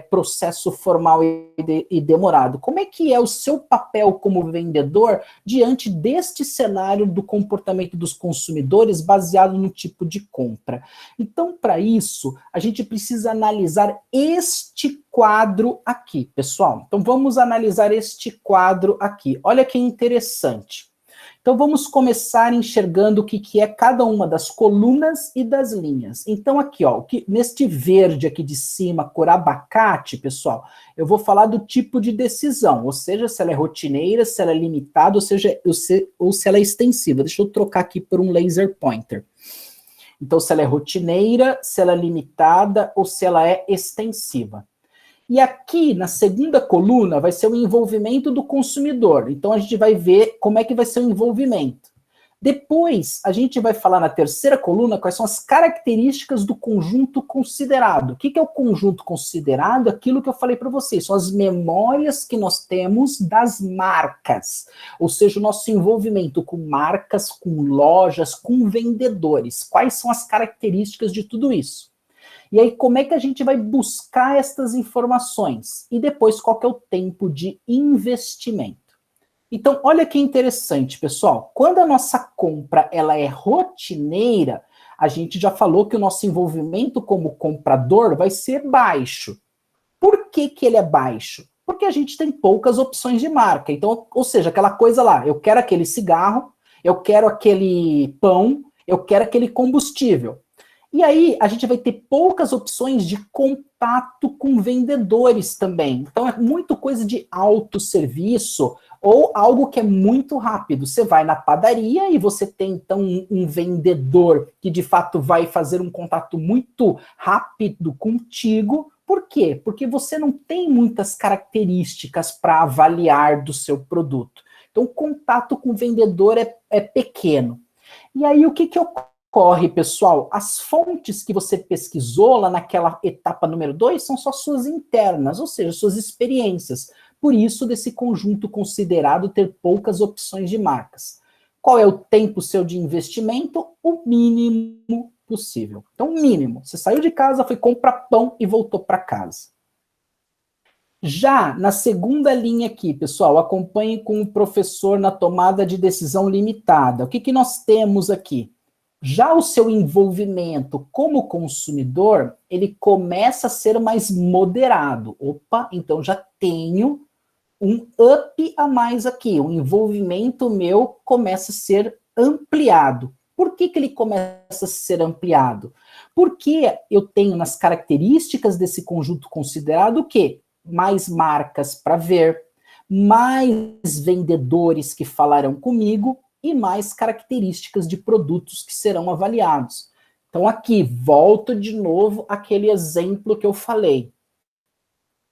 processo formal e demorado. Como é que é o seu papel como vendedor diante deste cenário do comportamento dos consumidores baseado no tipo de compra? Então, para isso, a gente precisa analisar este quadro aqui, pessoal. Então, vamos analisar este quadro aqui. Olha que interessante. Então, vamos começar enxergando o que é cada uma das colunas e das linhas. Então, aqui, ó, neste verde aqui de cima, cor abacate, pessoal, eu vou falar do tipo de decisão, ou seja, se ela é rotineira, se ela é limitada, ou se ela é extensiva. Deixa eu trocar aqui por um laser pointer. Então, se ela é rotineira, se ela é limitada, ou se ela é extensiva. E aqui, na segunda coluna, vai ser o envolvimento do consumidor. Então, a gente vai ver como é que vai ser o envolvimento. Depois, a gente vai falar na terceira coluna quais são as características do conjunto considerado. O que é o conjunto considerado? Aquilo que eu falei para vocês, são as memórias que nós temos das marcas. Ou seja, o nosso envolvimento com marcas, com lojas, com vendedores. Quais são as características de tudo isso? E aí, como é que a gente vai buscar estas informações? E depois, qual que é o tempo de investimento? Então, olha que interessante, pessoal. Quando a nossa compra ela é rotineira, a gente já falou que o nosso envolvimento como comprador vai ser baixo. Por que que ele é baixo? Porque a gente tem poucas opções de marca. Então, ou seja, aquela coisa lá, eu quero aquele cigarro, eu quero aquele pão, eu quero aquele combustível. E aí, a gente vai ter poucas opções de contato com vendedores também. Então, é muito coisa de autosserviço ou algo que é muito rápido. Você vai na padaria e você tem, então, um vendedor que, de fato, vai fazer um contato muito rápido contigo. Por quê? Porque você não tem muitas características para avaliar do seu produto. Então, o contato com o vendedor é pequeno. E aí, o que ocorre, pessoal? As fontes que você pesquisou lá naquela etapa número 2 são só suas internas, ou seja, suas experiências. Por isso, desse conjunto considerado ter poucas opções de marcas. Qual é o tempo seu de investimento? O mínimo possível. Então, mínimo. Você saiu de casa, foi comprar pão e voltou para casa. Já na segunda linha aqui, pessoal, acompanhe com o professor na tomada de decisão limitada. O que nós temos aqui? Já o seu envolvimento como consumidor, ele começa a ser mais moderado. Opa, então já tenho um up a mais aqui. O envolvimento meu começa a ser ampliado. Por que ele começa a ser ampliado? Porque eu tenho nas características desse conjunto considerado o quê? Mais marcas para ver, mais vendedores que falarão comigo, e mais características de produtos que serão avaliados. Então aqui, volto de novo àquele exemplo que eu falei.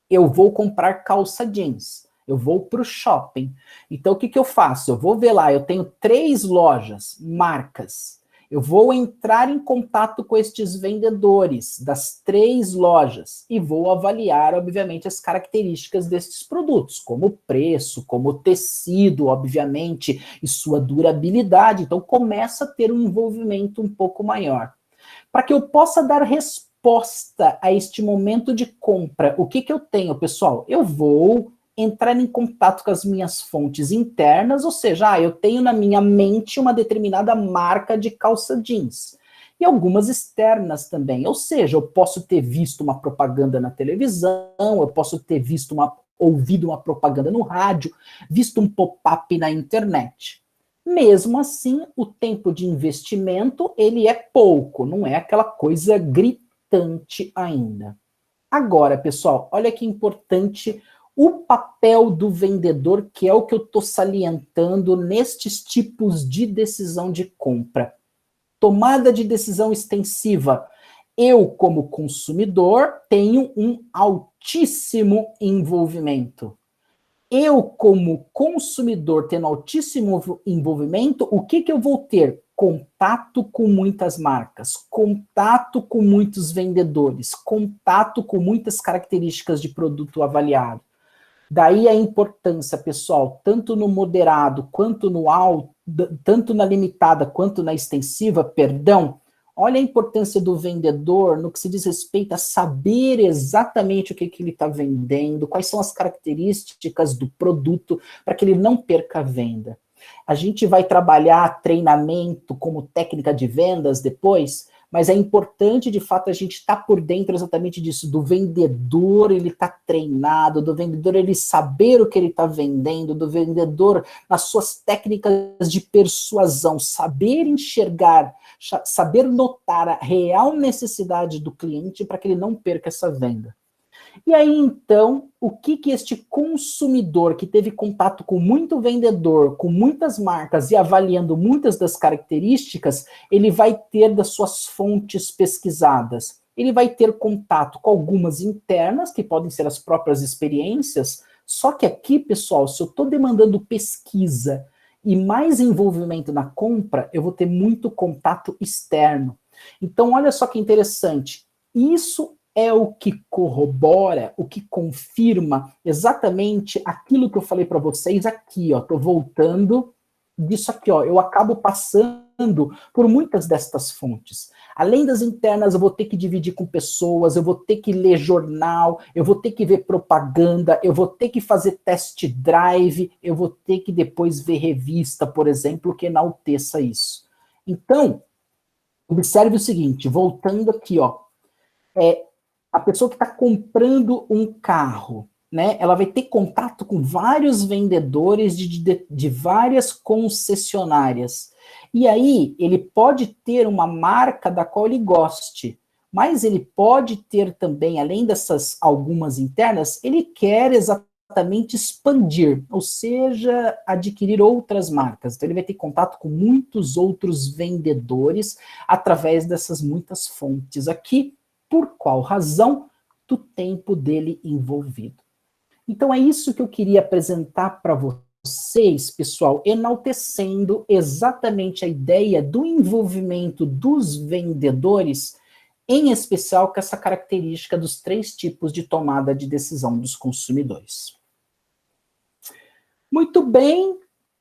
Eu vou comprar calça jeans, eu vou para o shopping. Então o que eu faço? Eu vou ver lá, eu tenho 3 lojas, marcas. Eu vou entrar em contato com estes vendedores das 3 lojas e vou avaliar, obviamente, as características destes produtos, como preço, como tecido, obviamente, e sua durabilidade. Então, começa a ter um envolvimento um pouco maior. Para que eu possa dar resposta a este momento de compra, o que eu tenho, pessoal? Eu vou entrar em contato com as minhas fontes internas, ou seja, eu tenho na minha mente uma determinada marca de calça jeans. E algumas externas também, ou seja, eu posso ter visto uma propaganda na televisão, eu posso ter ouvido uma propaganda no rádio, visto um pop-up na internet. Mesmo assim, o tempo de investimento, ele é pouco, não é aquela coisa gritante ainda. Agora, pessoal, olha que importante o papel do vendedor, que é o que eu estou salientando nestes tipos de decisão de compra. Tomada de decisão extensiva. Eu, como consumidor, tenho um altíssimo envolvimento. Eu, como consumidor, tendo altíssimo envolvimento, o que eu vou ter? Contato com muitas marcas, contato com muitos vendedores, contato com muitas características de produto avaliado. Daí a importância, pessoal, tanto no moderado quanto no alto, tanto na limitada quanto na extensiva, perdão, olha a importância do vendedor no que se diz respeito a saber exatamente o que ele está vendendo, quais são as características do produto, para que ele não perca a venda. A gente vai trabalhar treinamento como técnica de vendas depois, mas é importante, de fato, a gente estar por dentro exatamente disso, do vendedor, ele está treinado, do vendedor, ele saber o que ele está vendendo, do vendedor, nas suas técnicas de persuasão, saber enxergar, saber notar a real necessidade do cliente para que ele não perca essa venda. E aí, então, o que este consumidor que teve contato com muito vendedor, com muitas marcas e avaliando muitas das características, ele vai ter das suas fontes pesquisadas? Ele vai ter contato com algumas internas, que podem ser as próprias experiências, só que aqui, pessoal, se eu estou demandando pesquisa e mais envolvimento na compra, eu vou ter muito contato externo. Então, olha só que interessante. Isso é o que corrobora, o que confirma exatamente aquilo que eu falei para vocês aqui, ó. Tô voltando disso aqui, ó. Eu acabo passando por muitas destas fontes. Além das internas, eu vou ter que dividir com pessoas, eu vou ter que ler jornal, eu vou ter que ver propaganda, eu vou ter que fazer test drive, eu vou ter que depois ver revista, por exemplo, que enalteça isso. Então, observe o seguinte, voltando aqui, ó. A pessoa que está comprando um carro, né, ela vai ter contato com vários vendedores de várias concessionárias. E aí, ele pode ter uma marca da qual ele goste, mas ele pode ter também, além dessas algumas internas, ele quer exatamente expandir, ou seja, adquirir outras marcas. Então, ele vai ter contato com muitos outros vendedores através dessas muitas fontes aqui. Por qual razão? Do tempo dele envolvido. Então é isso que eu queria apresentar para vocês, pessoal, enaltecendo exatamente a ideia do envolvimento dos vendedores, em especial com essa característica dos 3 tipos de tomada de decisão dos consumidores. Muito bem,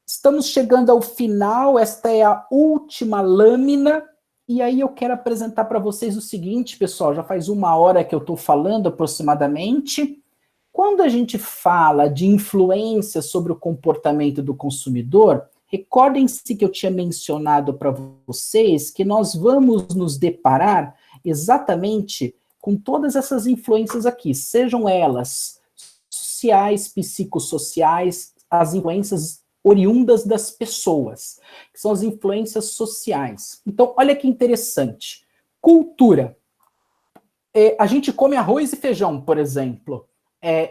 estamos chegando ao final, esta é a última lâmina. E aí eu quero apresentar para vocês o seguinte, pessoal, já faz 1 hora que eu estou falando aproximadamente. Quando a gente fala de influência sobre o comportamento do consumidor, recordem-se que eu tinha mencionado para vocês que nós vamos nos deparar exatamente com todas essas influências aqui, sejam elas sociais, psicossociais, as influências oriundas das pessoas, que são as influências sociais. Então, olha que interessante. Cultura. A gente come arroz e feijão, por exemplo.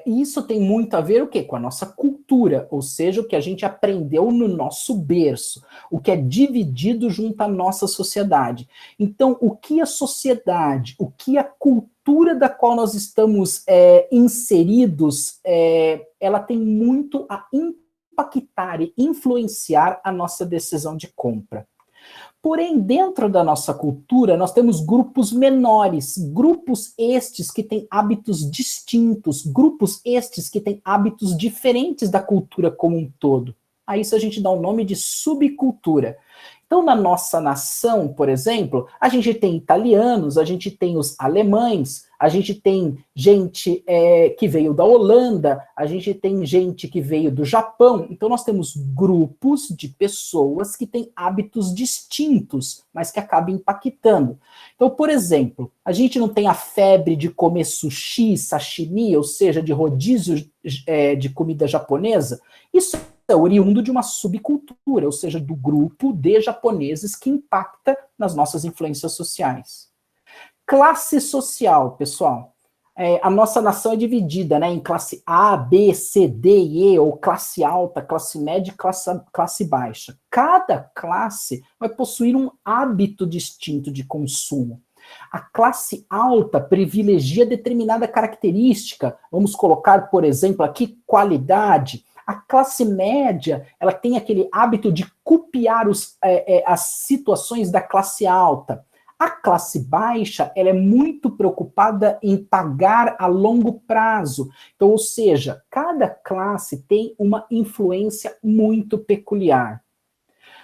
E isso tem muito a ver o quê? Com a nossa cultura, ou seja, o que a gente aprendeu no nosso berço, o que é dividido junto à nossa sociedade. Então, o que a sociedade, o que a cultura da qual nós estamos inseridos, ela tem muito a impactar e influenciar a nossa decisão de compra. Porém, dentro da nossa cultura, nós temos grupos menores, grupos estes que têm hábitos distintos, grupos estes que têm hábitos diferentes da cultura como um todo. A isso a gente dá o nome de subcultura. Então, na nossa nação, por exemplo, a gente tem italianos, a gente tem os alemães, a gente tem gente que veio da Holanda, a gente tem gente que veio do Japão. Então, nós temos grupos de pessoas que têm hábitos distintos, mas que acabam impactando. Então, por exemplo, a gente não tem a febre de comer sushi, sashimi, ou seja, de rodízio de comida japonesa. Isso é oriundo de uma subcultura, ou seja, do grupo de japoneses que impacta nas nossas influências sociais. Classe social, pessoal. A nossa nação é dividida, né, em classe A, B, C, D e E, ou classe alta, classe média e classe baixa. Cada classe vai possuir um hábito distinto de consumo. A classe alta privilegia determinada característica. Vamos colocar, por exemplo, aqui qualidade. A classe média, ela tem aquele hábito de copiar as situações da classe alta. A classe baixa, ela é muito preocupada em pagar a longo prazo. Então, ou seja, cada classe tem uma influência muito peculiar.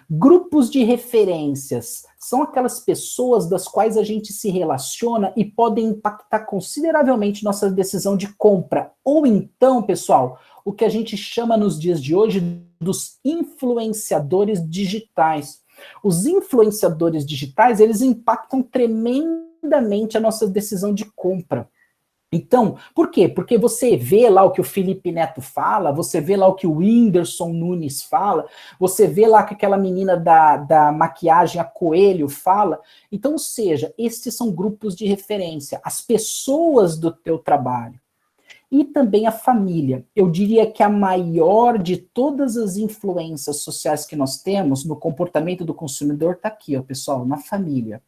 Grupos de referências são aquelas pessoas das quais a gente se relaciona e podem impactar consideravelmente nossa decisão de compra. Ou então, pessoal, o que a gente chama nos dias de hoje dos influenciadores digitais. Os influenciadores digitais, eles impactam tremendamente a nossa decisão de compra. Então, por quê? Porque você vê lá o que o Felipe Neto fala, você vê lá o que o Whindersson Nunes fala, você vê lá o que aquela menina da maquiagem, a Coelho, fala. Então, ou seja, esses são grupos de referência, as pessoas do teu trabalho. E também a família. Eu diria que a maior de todas as influências sociais que nós temos no comportamento do consumidor está aqui, ó, pessoal, na família.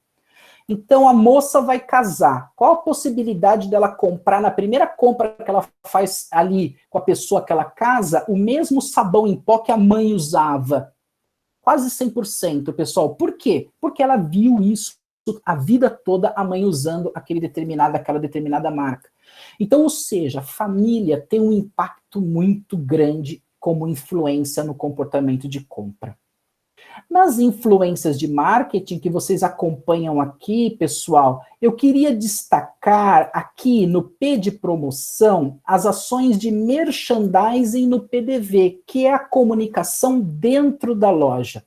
Então, a moça vai casar. Qual a possibilidade dela comprar, na primeira compra que ela faz ali com a pessoa que ela casa, o mesmo sabão em pó que a mãe usava? Quase 100%, pessoal. Por quê? Porque ela viu isso a vida toda, a mãe usando aquela determinada marca. Então, ou seja, a família tem um impacto muito grande como influência no comportamento de compra. Nas influências de marketing que vocês acompanham aqui, pessoal, eu queria destacar aqui no P de promoção as ações de merchandising no PDV, que é a comunicação dentro da loja.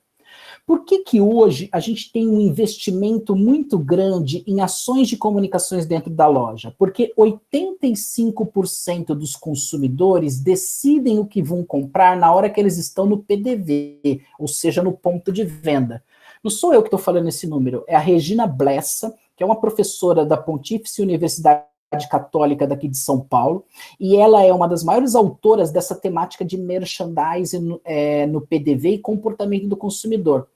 Por que hoje a gente tem um investimento muito grande em ações de comunicações dentro da loja? Porque 85% dos consumidores decidem o que vão comprar na hora que eles estão no PDV, ou seja, no ponto de venda. Não sou eu que estou falando esse número, é a Regina Blessa, que é uma professora da Pontífice Universidade Católica daqui de São Paulo, e ela é uma das maiores autoras dessa temática de merchandising no PDV e comportamento do consumidor.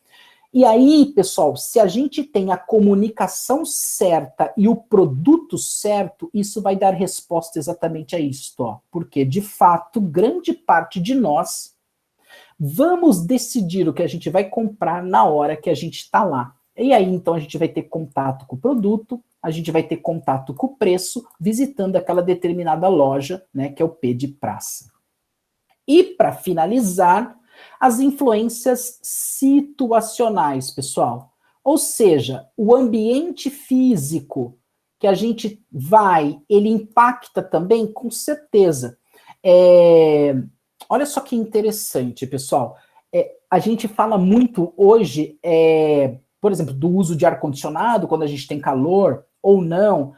E aí, pessoal, se a gente tem a comunicação certa e o produto certo, isso vai dar resposta exatamente a isso, ó. Porque, de fato, grande parte de nós vamos decidir o que a gente vai comprar na hora que a gente está lá. E aí, então, a gente vai ter contato com o produto, a gente vai ter contato com o preço, visitando aquela determinada loja, né, que é o P de praça. E, para finalizar, as influências situacionais, pessoal. Ou seja, o ambiente físico que a gente vai, ele impacta também, com certeza. Olha só que interessante, pessoal. A gente fala muito hoje, por exemplo, do uso de ar-condicionado, quando a gente tem calor ou não,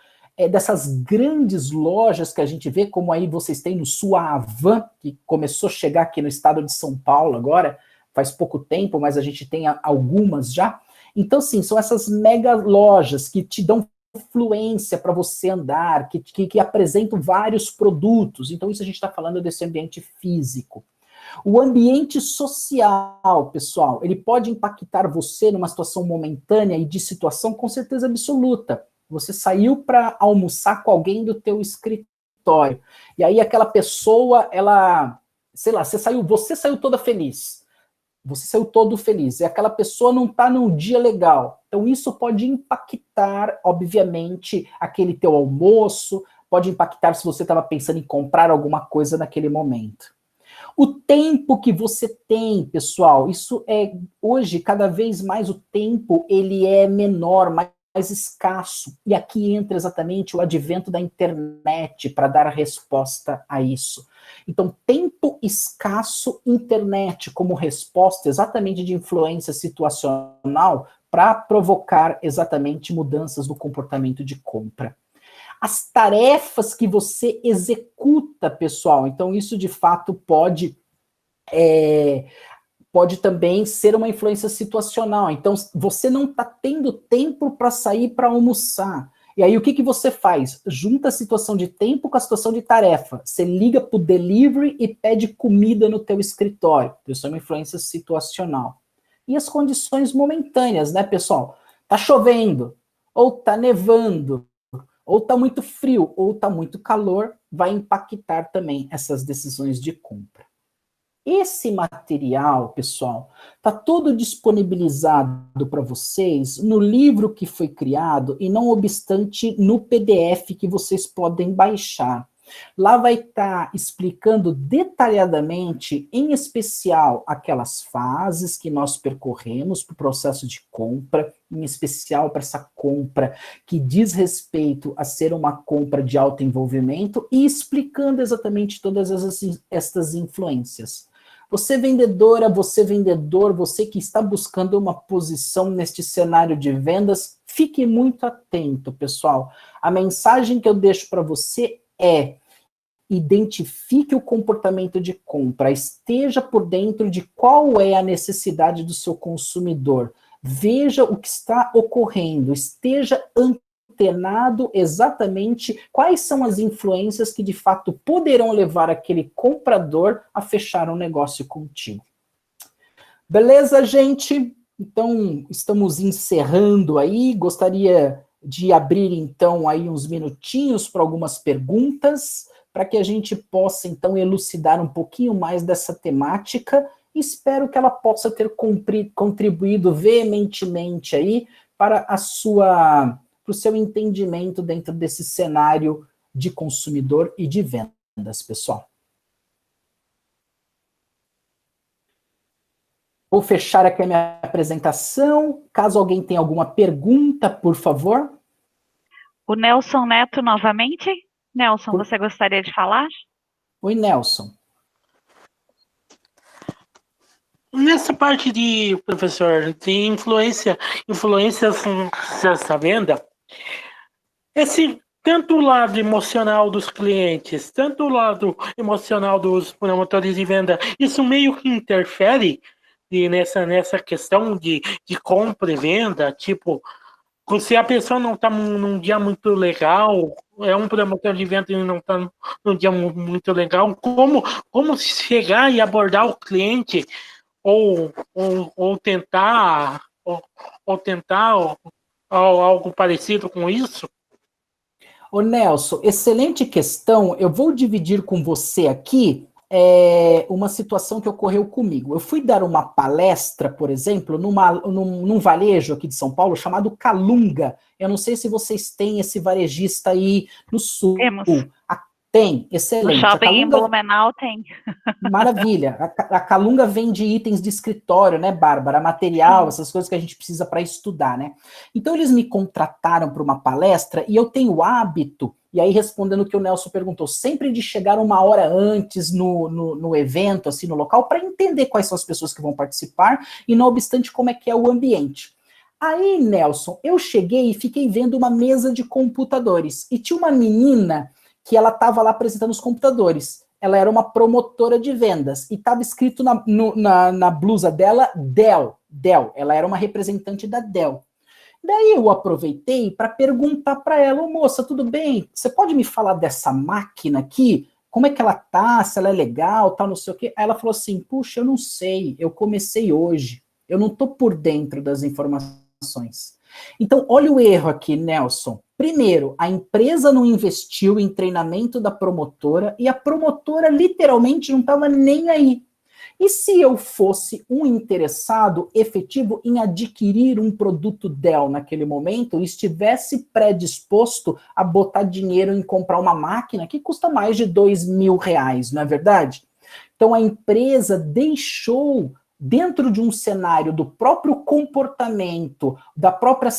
dessas grandes lojas que a gente vê, como aí vocês têm no Suavan, que começou a chegar aqui no estado de São Paulo agora, faz pouco tempo, mas a gente tem algumas já. Então, sim, são essas mega lojas que te dão fluência para você andar, que apresentam vários produtos. Então, isso a gente está falando desse ambiente físico. O ambiente social, pessoal, ele pode impactar você numa situação momentânea e de situação com certeza absoluta. Você saiu para almoçar com alguém do teu escritório. E aí aquela pessoa, ela, sei lá, você saiu toda feliz. Você saiu todo feliz. E aquela pessoa não está num dia legal. Então isso pode impactar, obviamente, aquele teu almoço, pode impactar se você estava pensando em comprar alguma coisa naquele momento. O tempo que você tem, pessoal, isso hoje, cada vez mais o tempo, ele é menor, mais escasso. E aqui entra exatamente o advento da internet para dar resposta a isso. Então, tempo escasso, internet como resposta exatamente de influência situacional para provocar exatamente mudanças no comportamento de compra. As tarefas que você executa, pessoal, então isso de fato pode também ser uma influência situacional. Então, você não está tendo tempo para sair para almoçar. E aí, o que você faz? Junta a situação de tempo com a situação de tarefa. Você liga para o delivery e pede comida no teu escritório. Isso é uma influência situacional. E as condições momentâneas, né, pessoal? Tá chovendo, ou tá nevando, ou tá muito frio, ou tá muito calor, vai impactar também essas decisões de compra. Esse material, pessoal, está todo disponibilizado para vocês no livro que foi criado e, não obstante, no PDF que vocês podem baixar. Lá vai estar explicando detalhadamente, em especial, aquelas fases que nós percorremos para o processo de compra, em especial para essa compra que diz respeito a ser uma compra de alto envolvimento e explicando exatamente todas estas influências. Você vendedora, você vendedor, você que está buscando uma posição neste cenário de vendas, fique muito atento, pessoal. A mensagem que eu deixo para você é: identifique o comportamento de compra, esteja por dentro de qual é a necessidade do seu consumidor, veja o que está ocorrendo, esteja antenado exatamente quais são as influências que de fato poderão levar aquele comprador a fechar um negócio contigo. Beleza, gente? Então, estamos encerrando aí, gostaria de abrir então aí uns minutinhos para algumas perguntas, para que a gente possa, então, elucidar um pouquinho mais dessa temática. Espero que ela possa ter contribuído veementemente aí para o seu entendimento dentro desse cenário de consumidor e de vendas, pessoal. Vou fechar aqui a minha apresentação. Caso alguém tenha alguma pergunta, por favor. O Nelson Neto novamente. Nelson, você gostaria de falar? Oi, Nelson. Nessa parte de, professor, de influências dessa venda, tanto o lado emocional dos clientes, tanto o lado emocional dos promotores de venda, isso meio que interfere nessa questão de compra e venda, tipo, se a pessoa não está num dia muito legal, é um promotor de venda e não está num dia muito legal, como chegar e abordar o cliente ou tentar algo parecido com isso? Ô Nelson, excelente questão. Eu vou dividir com você aqui uma situação que ocorreu comigo. Eu fui dar uma palestra, por exemplo, num varejo aqui de São Paulo chamado Calunga. Eu não sei se vocês têm esse varejista aí no sul. Temos. Tem, excelente. No shopping em Blumenau tem. Maravilha. A Calunga vende itens de escritório, né, Bárbara? Material, essas coisas que a gente precisa para estudar, né? Então, eles me contrataram para uma palestra e eu tenho o hábito, e aí respondendo o que o Nelson perguntou, sempre de chegar uma hora antes no evento, assim, no local, para entender quais são as pessoas que vão participar e, não obstante, como é que é o ambiente. Aí, Nelson, eu cheguei e fiquei vendo uma mesa de computadores e tinha uma menina que ela estava lá apresentando os computadores. Ela era uma promotora de vendas e estava escrito na blusa dela Dell. Ela era uma representante da Dell. Daí eu aproveitei para perguntar para ela: moça, tudo bem? Você pode me falar dessa máquina aqui? Como é que ela tá? Se ela é legal, tal, não sei o quê. Aí ela falou assim: puxa, eu não sei, eu comecei hoje. Eu não estou por dentro das informações. Então, olha o erro aqui, Nelson. Primeiro, a empresa não investiu em treinamento da promotora e a promotora literalmente não estava nem aí. E se eu fosse um interessado efetivo em adquirir um produto Dell naquele momento e estivesse predisposto a botar dinheiro em comprar uma máquina que custa mais de R$2.000, não é verdade? Então a empresa deixou, dentro de um cenário do próprio comportamento, da própria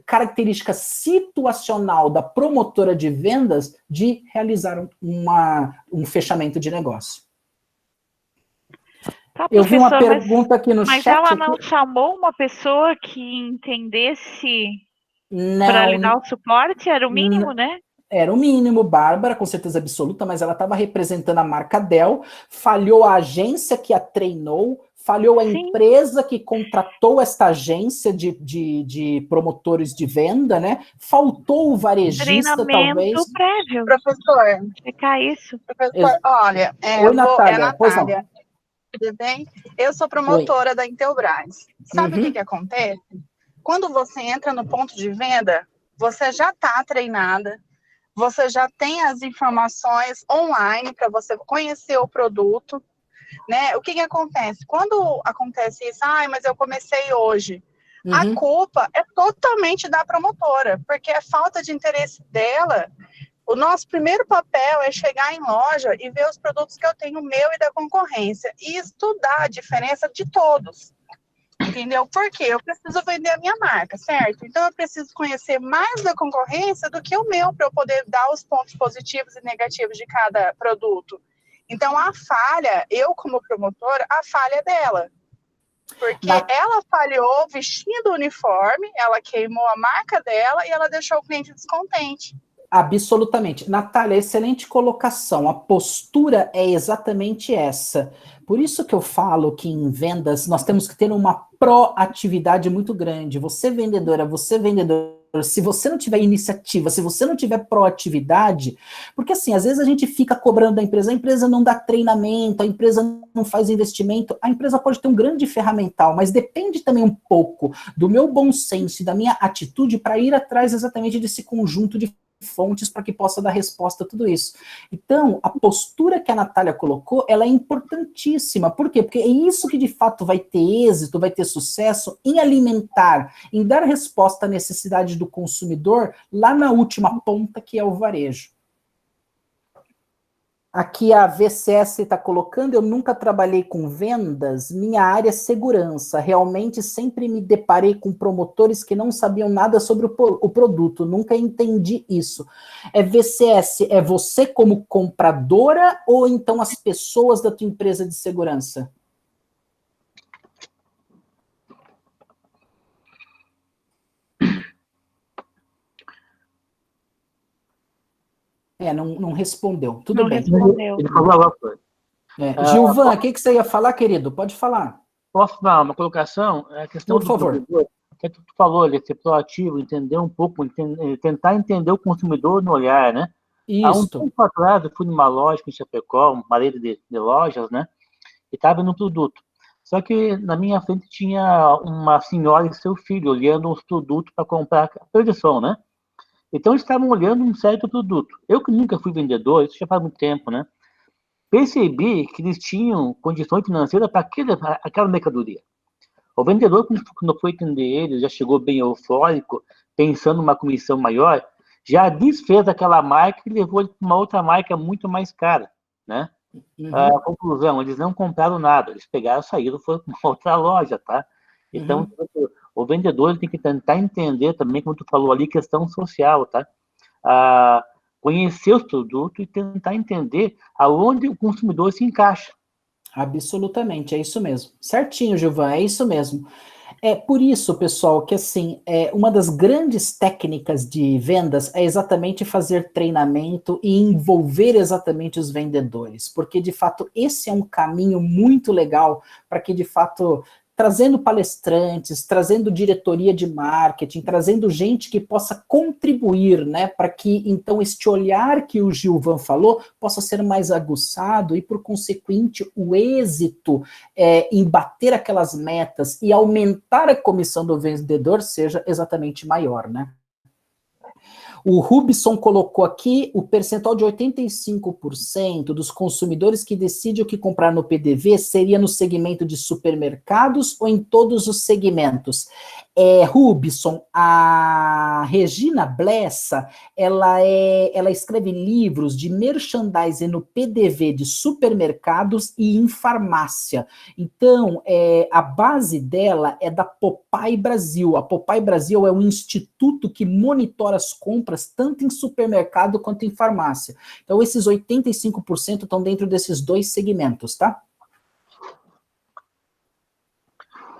característica situacional da promotora de vendas de realizar um fechamento de negócio. Tá, Eu vi uma professor, pergunta aqui no mas chat. ela não chamou uma pessoa que entendesse para lhe Não, dar o suporte? Era o mínimo, né? era o mínimo, Bárbara, com certeza absoluta, mas ela estava representando a marca Dell, falhou a agência que a treinou, falhou a Sim. empresa que contratou esta agência de promotores de venda, né? Faltou o varejista, Treinamento talvez. prévio. Professor, Checar isso. olha, Oi, Natália. é Pois não. Natália, tudo bem? Eu sou promotora da Intelbras. Sabe o que acontece? Quando você entra no ponto de venda, você já está treinada, você já tem as informações online para você conhecer o produto, né? O que acontece? Quando acontece isso, mas eu comecei hoje, a culpa é totalmente da promotora, porque é falta de interesse dela. O nosso primeiro papel é chegar em loja e ver os produtos que eu tenho, meu e da concorrência, e estudar a diferença de todos. Entendeu? Porque eu preciso vender a minha marca, certo? Então eu preciso conhecer mais da concorrência do que o meu, para eu poder dar os pontos positivos e negativos de cada produto. Então a falha, eu como promotora, a falha é dela. Porque ela falhou vestindo o uniforme, ela queimou a marca dela e ela deixou o cliente descontente. Absolutamente. Natália, excelente colocação. A postura é exatamente essa. Por isso que eu falo que em vendas nós temos que ter uma proatividade muito grande. Você vendedor, se você não tiver iniciativa, se você não tiver proatividade, porque assim, às vezes a gente fica cobrando da empresa, a empresa não dá treinamento, a empresa não faz investimento, a empresa pode ter um grande ferramental, mas depende também um pouco do meu bom senso e da minha atitude para ir atrás exatamente desse conjunto de fontes para que possa dar resposta a tudo isso. Então, a postura que a Natália colocou, ela é importantíssima. Por quê? Porque é isso que de fato vai ter êxito, vai ter sucesso em alimentar, em dar resposta à necessidade do consumidor lá na última ponta, que é o varejo. Aqui a VCS está colocando, eu nunca trabalhei com vendas, minha área é segurança, realmente sempre me deparei com promotores que não sabiam nada sobre o produto, nunca entendi isso. É VCS, é você como compradora ou então as pessoas da tua empresa de segurança? Não respondeu. Tudo bem. Respondeu. Ele falou agora, foi. Gilvan, o que você ia falar, querido? Pode falar. Posso dar uma colocação? A questão Por favor. consumidor, que tu falou, ele ser proativo, entender um pouco, tentar entender o consumidor no olhar, né? Isso. Há um tempo atrás, eu fui numa loja em Chapecó, uma rede de lojas, né? E estava no produto. Só que na minha frente tinha uma senhora e seu filho olhando uns produtos para comprar a perdição, né? Então, eles estavam olhando um certo produto. Eu que nunca fui vendedor, isso já faz muito tempo, né? Percebi que eles tinham condições financeiras para aquela mercadoria. O vendedor, quando foi atender ele, já chegou bem eufórico, pensando numa comissão maior, já desfez aquela marca e levou ele para uma outra marca muito mais cara, né? A conclusão, eles não compraram nada, eles pegaram, saíram, foram para uma outra loja, tá? Então, o vendedor tem que tentar entender também, como tu falou ali, questão social, tá? Conhecer os produtos e tentar entender aonde o consumidor se encaixa. Absolutamente, é isso mesmo. Certinho, Gilvan, é isso mesmo. É por isso, pessoal, que assim, uma das grandes técnicas de vendas é exatamente fazer treinamento e envolver exatamente os vendedores, porque de fato esse é um caminho muito legal para que de fato trazendo palestrantes, trazendo diretoria de marketing, trazendo gente que possa contribuir, né, para que então este olhar que o Gilvan falou possa ser mais aguçado e, por consequente, o êxito em bater aquelas metas e aumentar a comissão do vendedor seja exatamente maior, né? O Rubson colocou aqui o percentual de 85% dos consumidores que decidem o que comprar no PDV seria no segmento de supermercados ou em todos os segmentos? Rubson, a Regina Blessa, ela escreve livros de merchandising no PDV de supermercados e em farmácia. Então, a base dela é da Popeye Brasil. A Popeye Brasil é um instituto que monitora as compras tanto em supermercado quanto em farmácia. Então, esses 85% estão dentro desses dois segmentos, tá?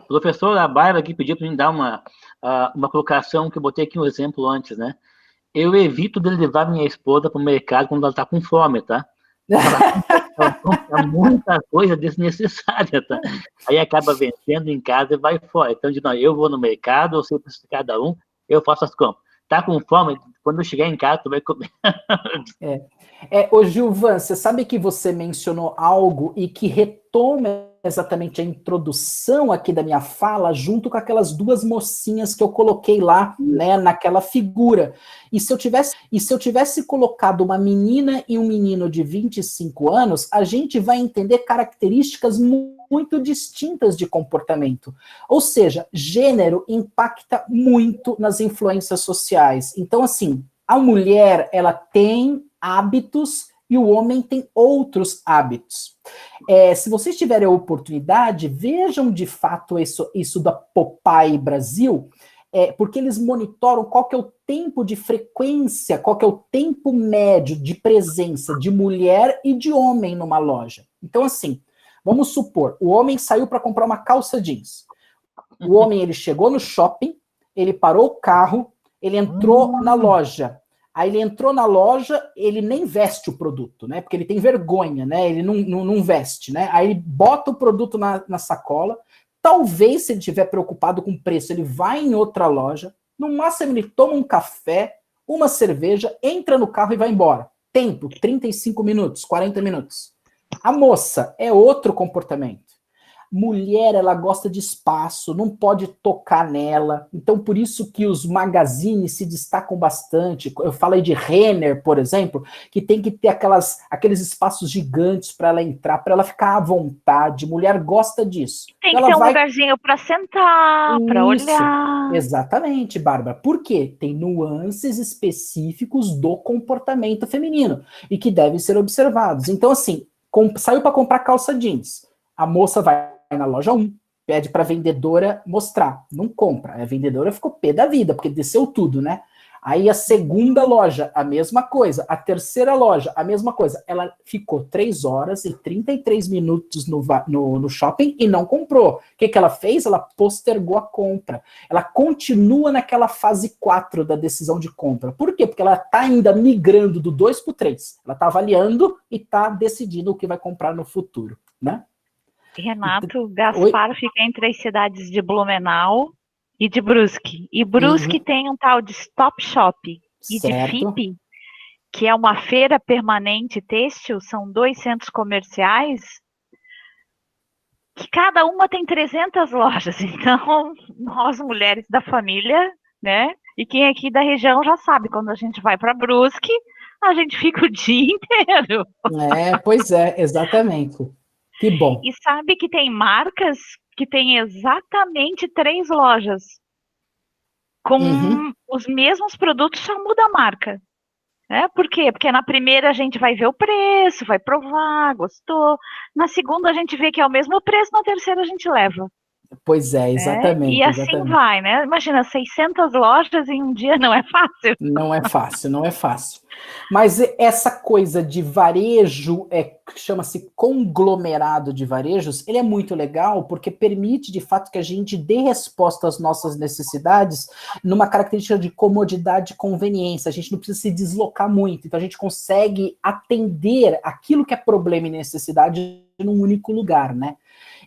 O professor Abaira aqui pediu para me dar uma colocação que eu botei aqui um exemplo antes, né? Eu evito de levar minha esposa para o mercado quando ela está com fome, tá? Ela compra muita coisa desnecessária, tá? Aí acaba vencendo em casa e vai fora. Então, eu vou no mercado, eu sei para cada um, eu faço as compras. Tá com fome? Quando eu chegar em casa, tu vai comer. Ô Gilvan, você sabe que você mencionou algo e que retoma exatamente a introdução aqui da minha fala, junto com aquelas duas mocinhas que eu coloquei lá, né, naquela figura. E se eu tivesse colocado uma menina e um menino de 25 anos, a gente vai entender características muito distintas de comportamento. Ou seja, gênero impacta muito nas influências sociais. Então, assim, a mulher, ela tem hábitos e o homem tem outros hábitos. Se vocês tiverem a oportunidade, vejam de fato isso da Popeye Brasil, porque eles monitoram qual que é o tempo de frequência, qual que é o tempo médio de presença de mulher e de homem numa loja. Então, assim, vamos supor, o homem saiu para comprar uma calça jeans. O homem, ele chegou no shopping, ele parou o carro, ele entrou na loja. Aí ele entrou na loja, ele nem veste o produto, né? Porque ele tem vergonha, né? Ele não veste, né? Aí ele bota o produto na sacola. Talvez, se ele estiver preocupado com o preço, ele vai em outra loja. No máximo, ele toma um café, uma cerveja, entra no carro e vai embora. Tempo, 35 minutos, 40 minutos. A moça é outro comportamento. Mulher, ela gosta de espaço, não pode tocar nela. Então, por isso que os magazines se destacam bastante. Eu falei de Renner, por exemplo, que tem que ter aqueles espaços gigantes para ela entrar, para ela ficar à vontade. Mulher gosta disso. Tem que ela ter um lugarzinho para sentar, para olhar. Exatamente, Bárbara. Por quê? Tem nuances específicos do comportamento feminino e que devem ser observados. Então, assim, saiu para comprar calça jeans. A moça vai na loja 1, pede para a vendedora mostrar, não compra. A vendedora ficou pé da vida, porque desceu tudo, né? Aí a segunda loja, a mesma coisa. A terceira loja, a mesma coisa. Ela ficou 3 horas e 33 minutos no shopping e não comprou. O que ela fez? Ela postergou a compra. Ela continua naquela fase 4 da decisão de compra. Por quê? Porque ela está ainda migrando do 2 para o 3. Ela está avaliando e está decidindo o que vai comprar no futuro, né? Renato, Gaspar fica entre as cidades de Blumenau e de Brusque. E Brusque tem um tal de Stop Shop e de FIP, que é uma feira permanente têxtil, são 2 centros comerciais, que cada uma tem 300 lojas. Então, nós mulheres da família, né? E quem é aqui da região já sabe, quando a gente vai para Brusque, a gente fica o dia inteiro. Pois é, exatamente. Que bom. E sabe que tem marcas que tem exatamente 3 lojas com os mesmos produtos, só muda a marca. Por quê? Porque na primeira a gente vai ver o preço, vai provar, gostou. Na segunda a gente vê que é o mesmo preço, na terceira a gente leva. Pois é, exatamente. E assim vai, né? Imagina, 600 lojas em um dia não é fácil. Não é fácil, não é fácil. Mas essa coisa de varejo, chama-se conglomerado de varejos, ele é muito legal porque permite, de fato, que a gente dê resposta às nossas necessidades numa característica de comodidade e conveniência. A gente não precisa se deslocar muito, então a gente consegue atender aquilo que é problema e necessidade num único lugar, né?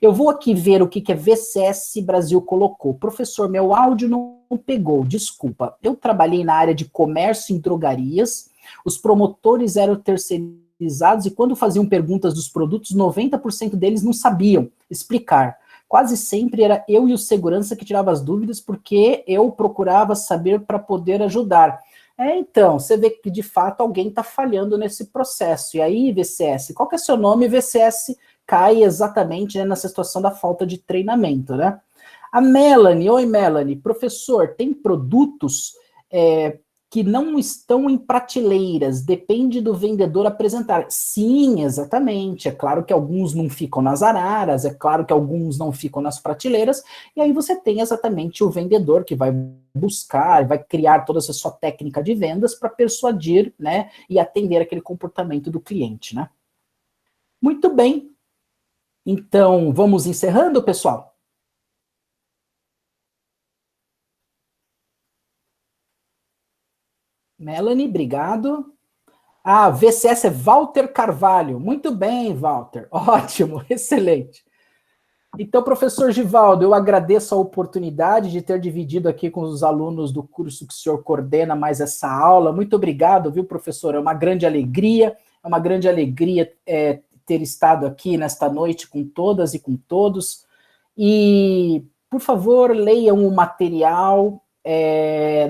Eu vou aqui ver o que a VCS Brasil colocou. Professor, meu áudio não pegou, desculpa. Eu trabalhei na área de comércio em drogarias, os promotores eram terceirizados e quando faziam perguntas dos produtos, 90% deles não sabiam explicar. Quase sempre era eu e o segurança que tirava as dúvidas porque eu procurava saber para poder ajudar. Então, você vê que de fato alguém está falhando nesse processo. E aí, VCS, qual que é seu nome? VCS cai exatamente, né, nessa situação da falta de treinamento, né? A Melanie, oi Melanie, professor, tem produtos que não estão em prateleiras, depende do vendedor apresentar. Sim, exatamente, é claro que alguns não ficam nas araras, é claro que alguns não ficam nas prateleiras, e aí você tem exatamente o vendedor que vai buscar, vai criar toda essa sua técnica de vendas para persuadir, né, e atender aquele comportamento do cliente, né? Muito bem, então vamos encerrando, pessoal? Melanie, obrigado. Ah, VCS é Walter Carvalho. Muito bem, Walter. Ótimo, excelente. Então, professor Givaldo, eu agradeço a oportunidade de ter dividido aqui com os alunos do curso que o senhor coordena mais essa aula. Muito obrigado, viu, professor? É uma grande alegria ter estado aqui nesta noite com todas e com todos. E, por favor, leiam o material.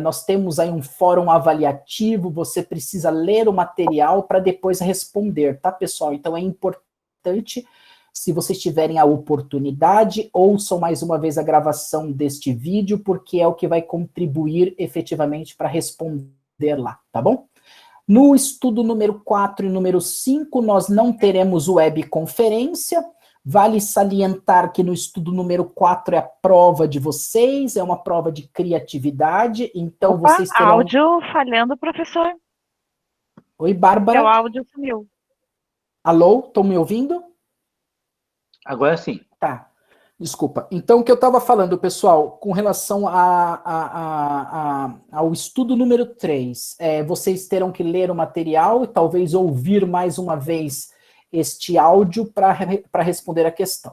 Nós temos aí um fórum avaliativo, você precisa ler o material para depois responder, tá, pessoal? Então é importante, se vocês tiverem a oportunidade, ouçam mais uma vez a gravação deste vídeo, porque é o que vai contribuir efetivamente para responder lá, tá bom? No estudo número 4 e número 5, nós não teremos webconferência. Vale salientar que no estudo número 4 é a prova de vocês, é uma prova de criatividade, então Opa, vocês terão... áudio falhando, professor. Oi, Bárbara. Seu áudio sumiu. Alô, estão me ouvindo? Agora sim. Tá, desculpa. Então, o que eu estava falando, pessoal, com relação ao estudo número 3, vocês terão que ler o material e talvez ouvir mais uma vez este áudio para responder a questão.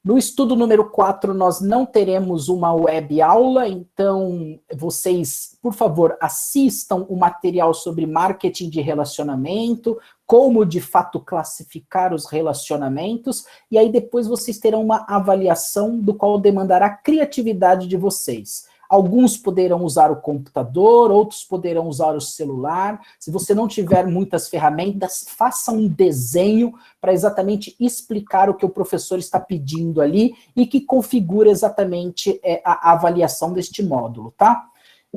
No estudo número 4, nós não teremos uma web aula, então vocês, por favor, assistam o material sobre marketing de relacionamento, como de fato classificar os relacionamentos, e aí depois vocês terão uma avaliação do qual demandará a criatividade de vocês. Alguns poderão usar o computador, outros poderão usar o celular. Se você não tiver muitas ferramentas, faça um desenho para exatamente explicar o que o professor está pedindo ali e que configura exatamente a avaliação deste módulo, tá?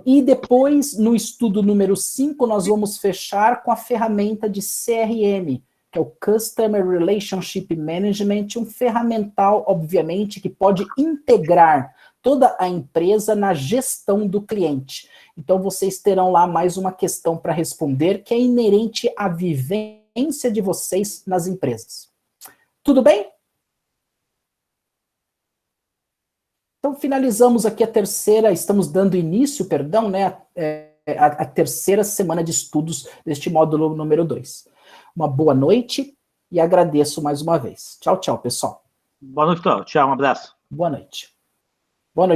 E depois, no estudo número 5, nós vamos fechar com a ferramenta de CRM, que é o Customer Relationship Management, um ferramental, obviamente, que pode integrar toda a empresa na gestão do cliente. Então, vocês terão lá mais uma questão para responder, que é inerente à vivência de vocês nas empresas. Tudo bem? Então, finalizamos aqui estamos dando início, perdão, né, a terceira semana de estudos deste módulo número 2. Uma boa noite e agradeço mais uma vez. Tchau, tchau, pessoal. Boa noite, tchau. Um abraço. Boa noite.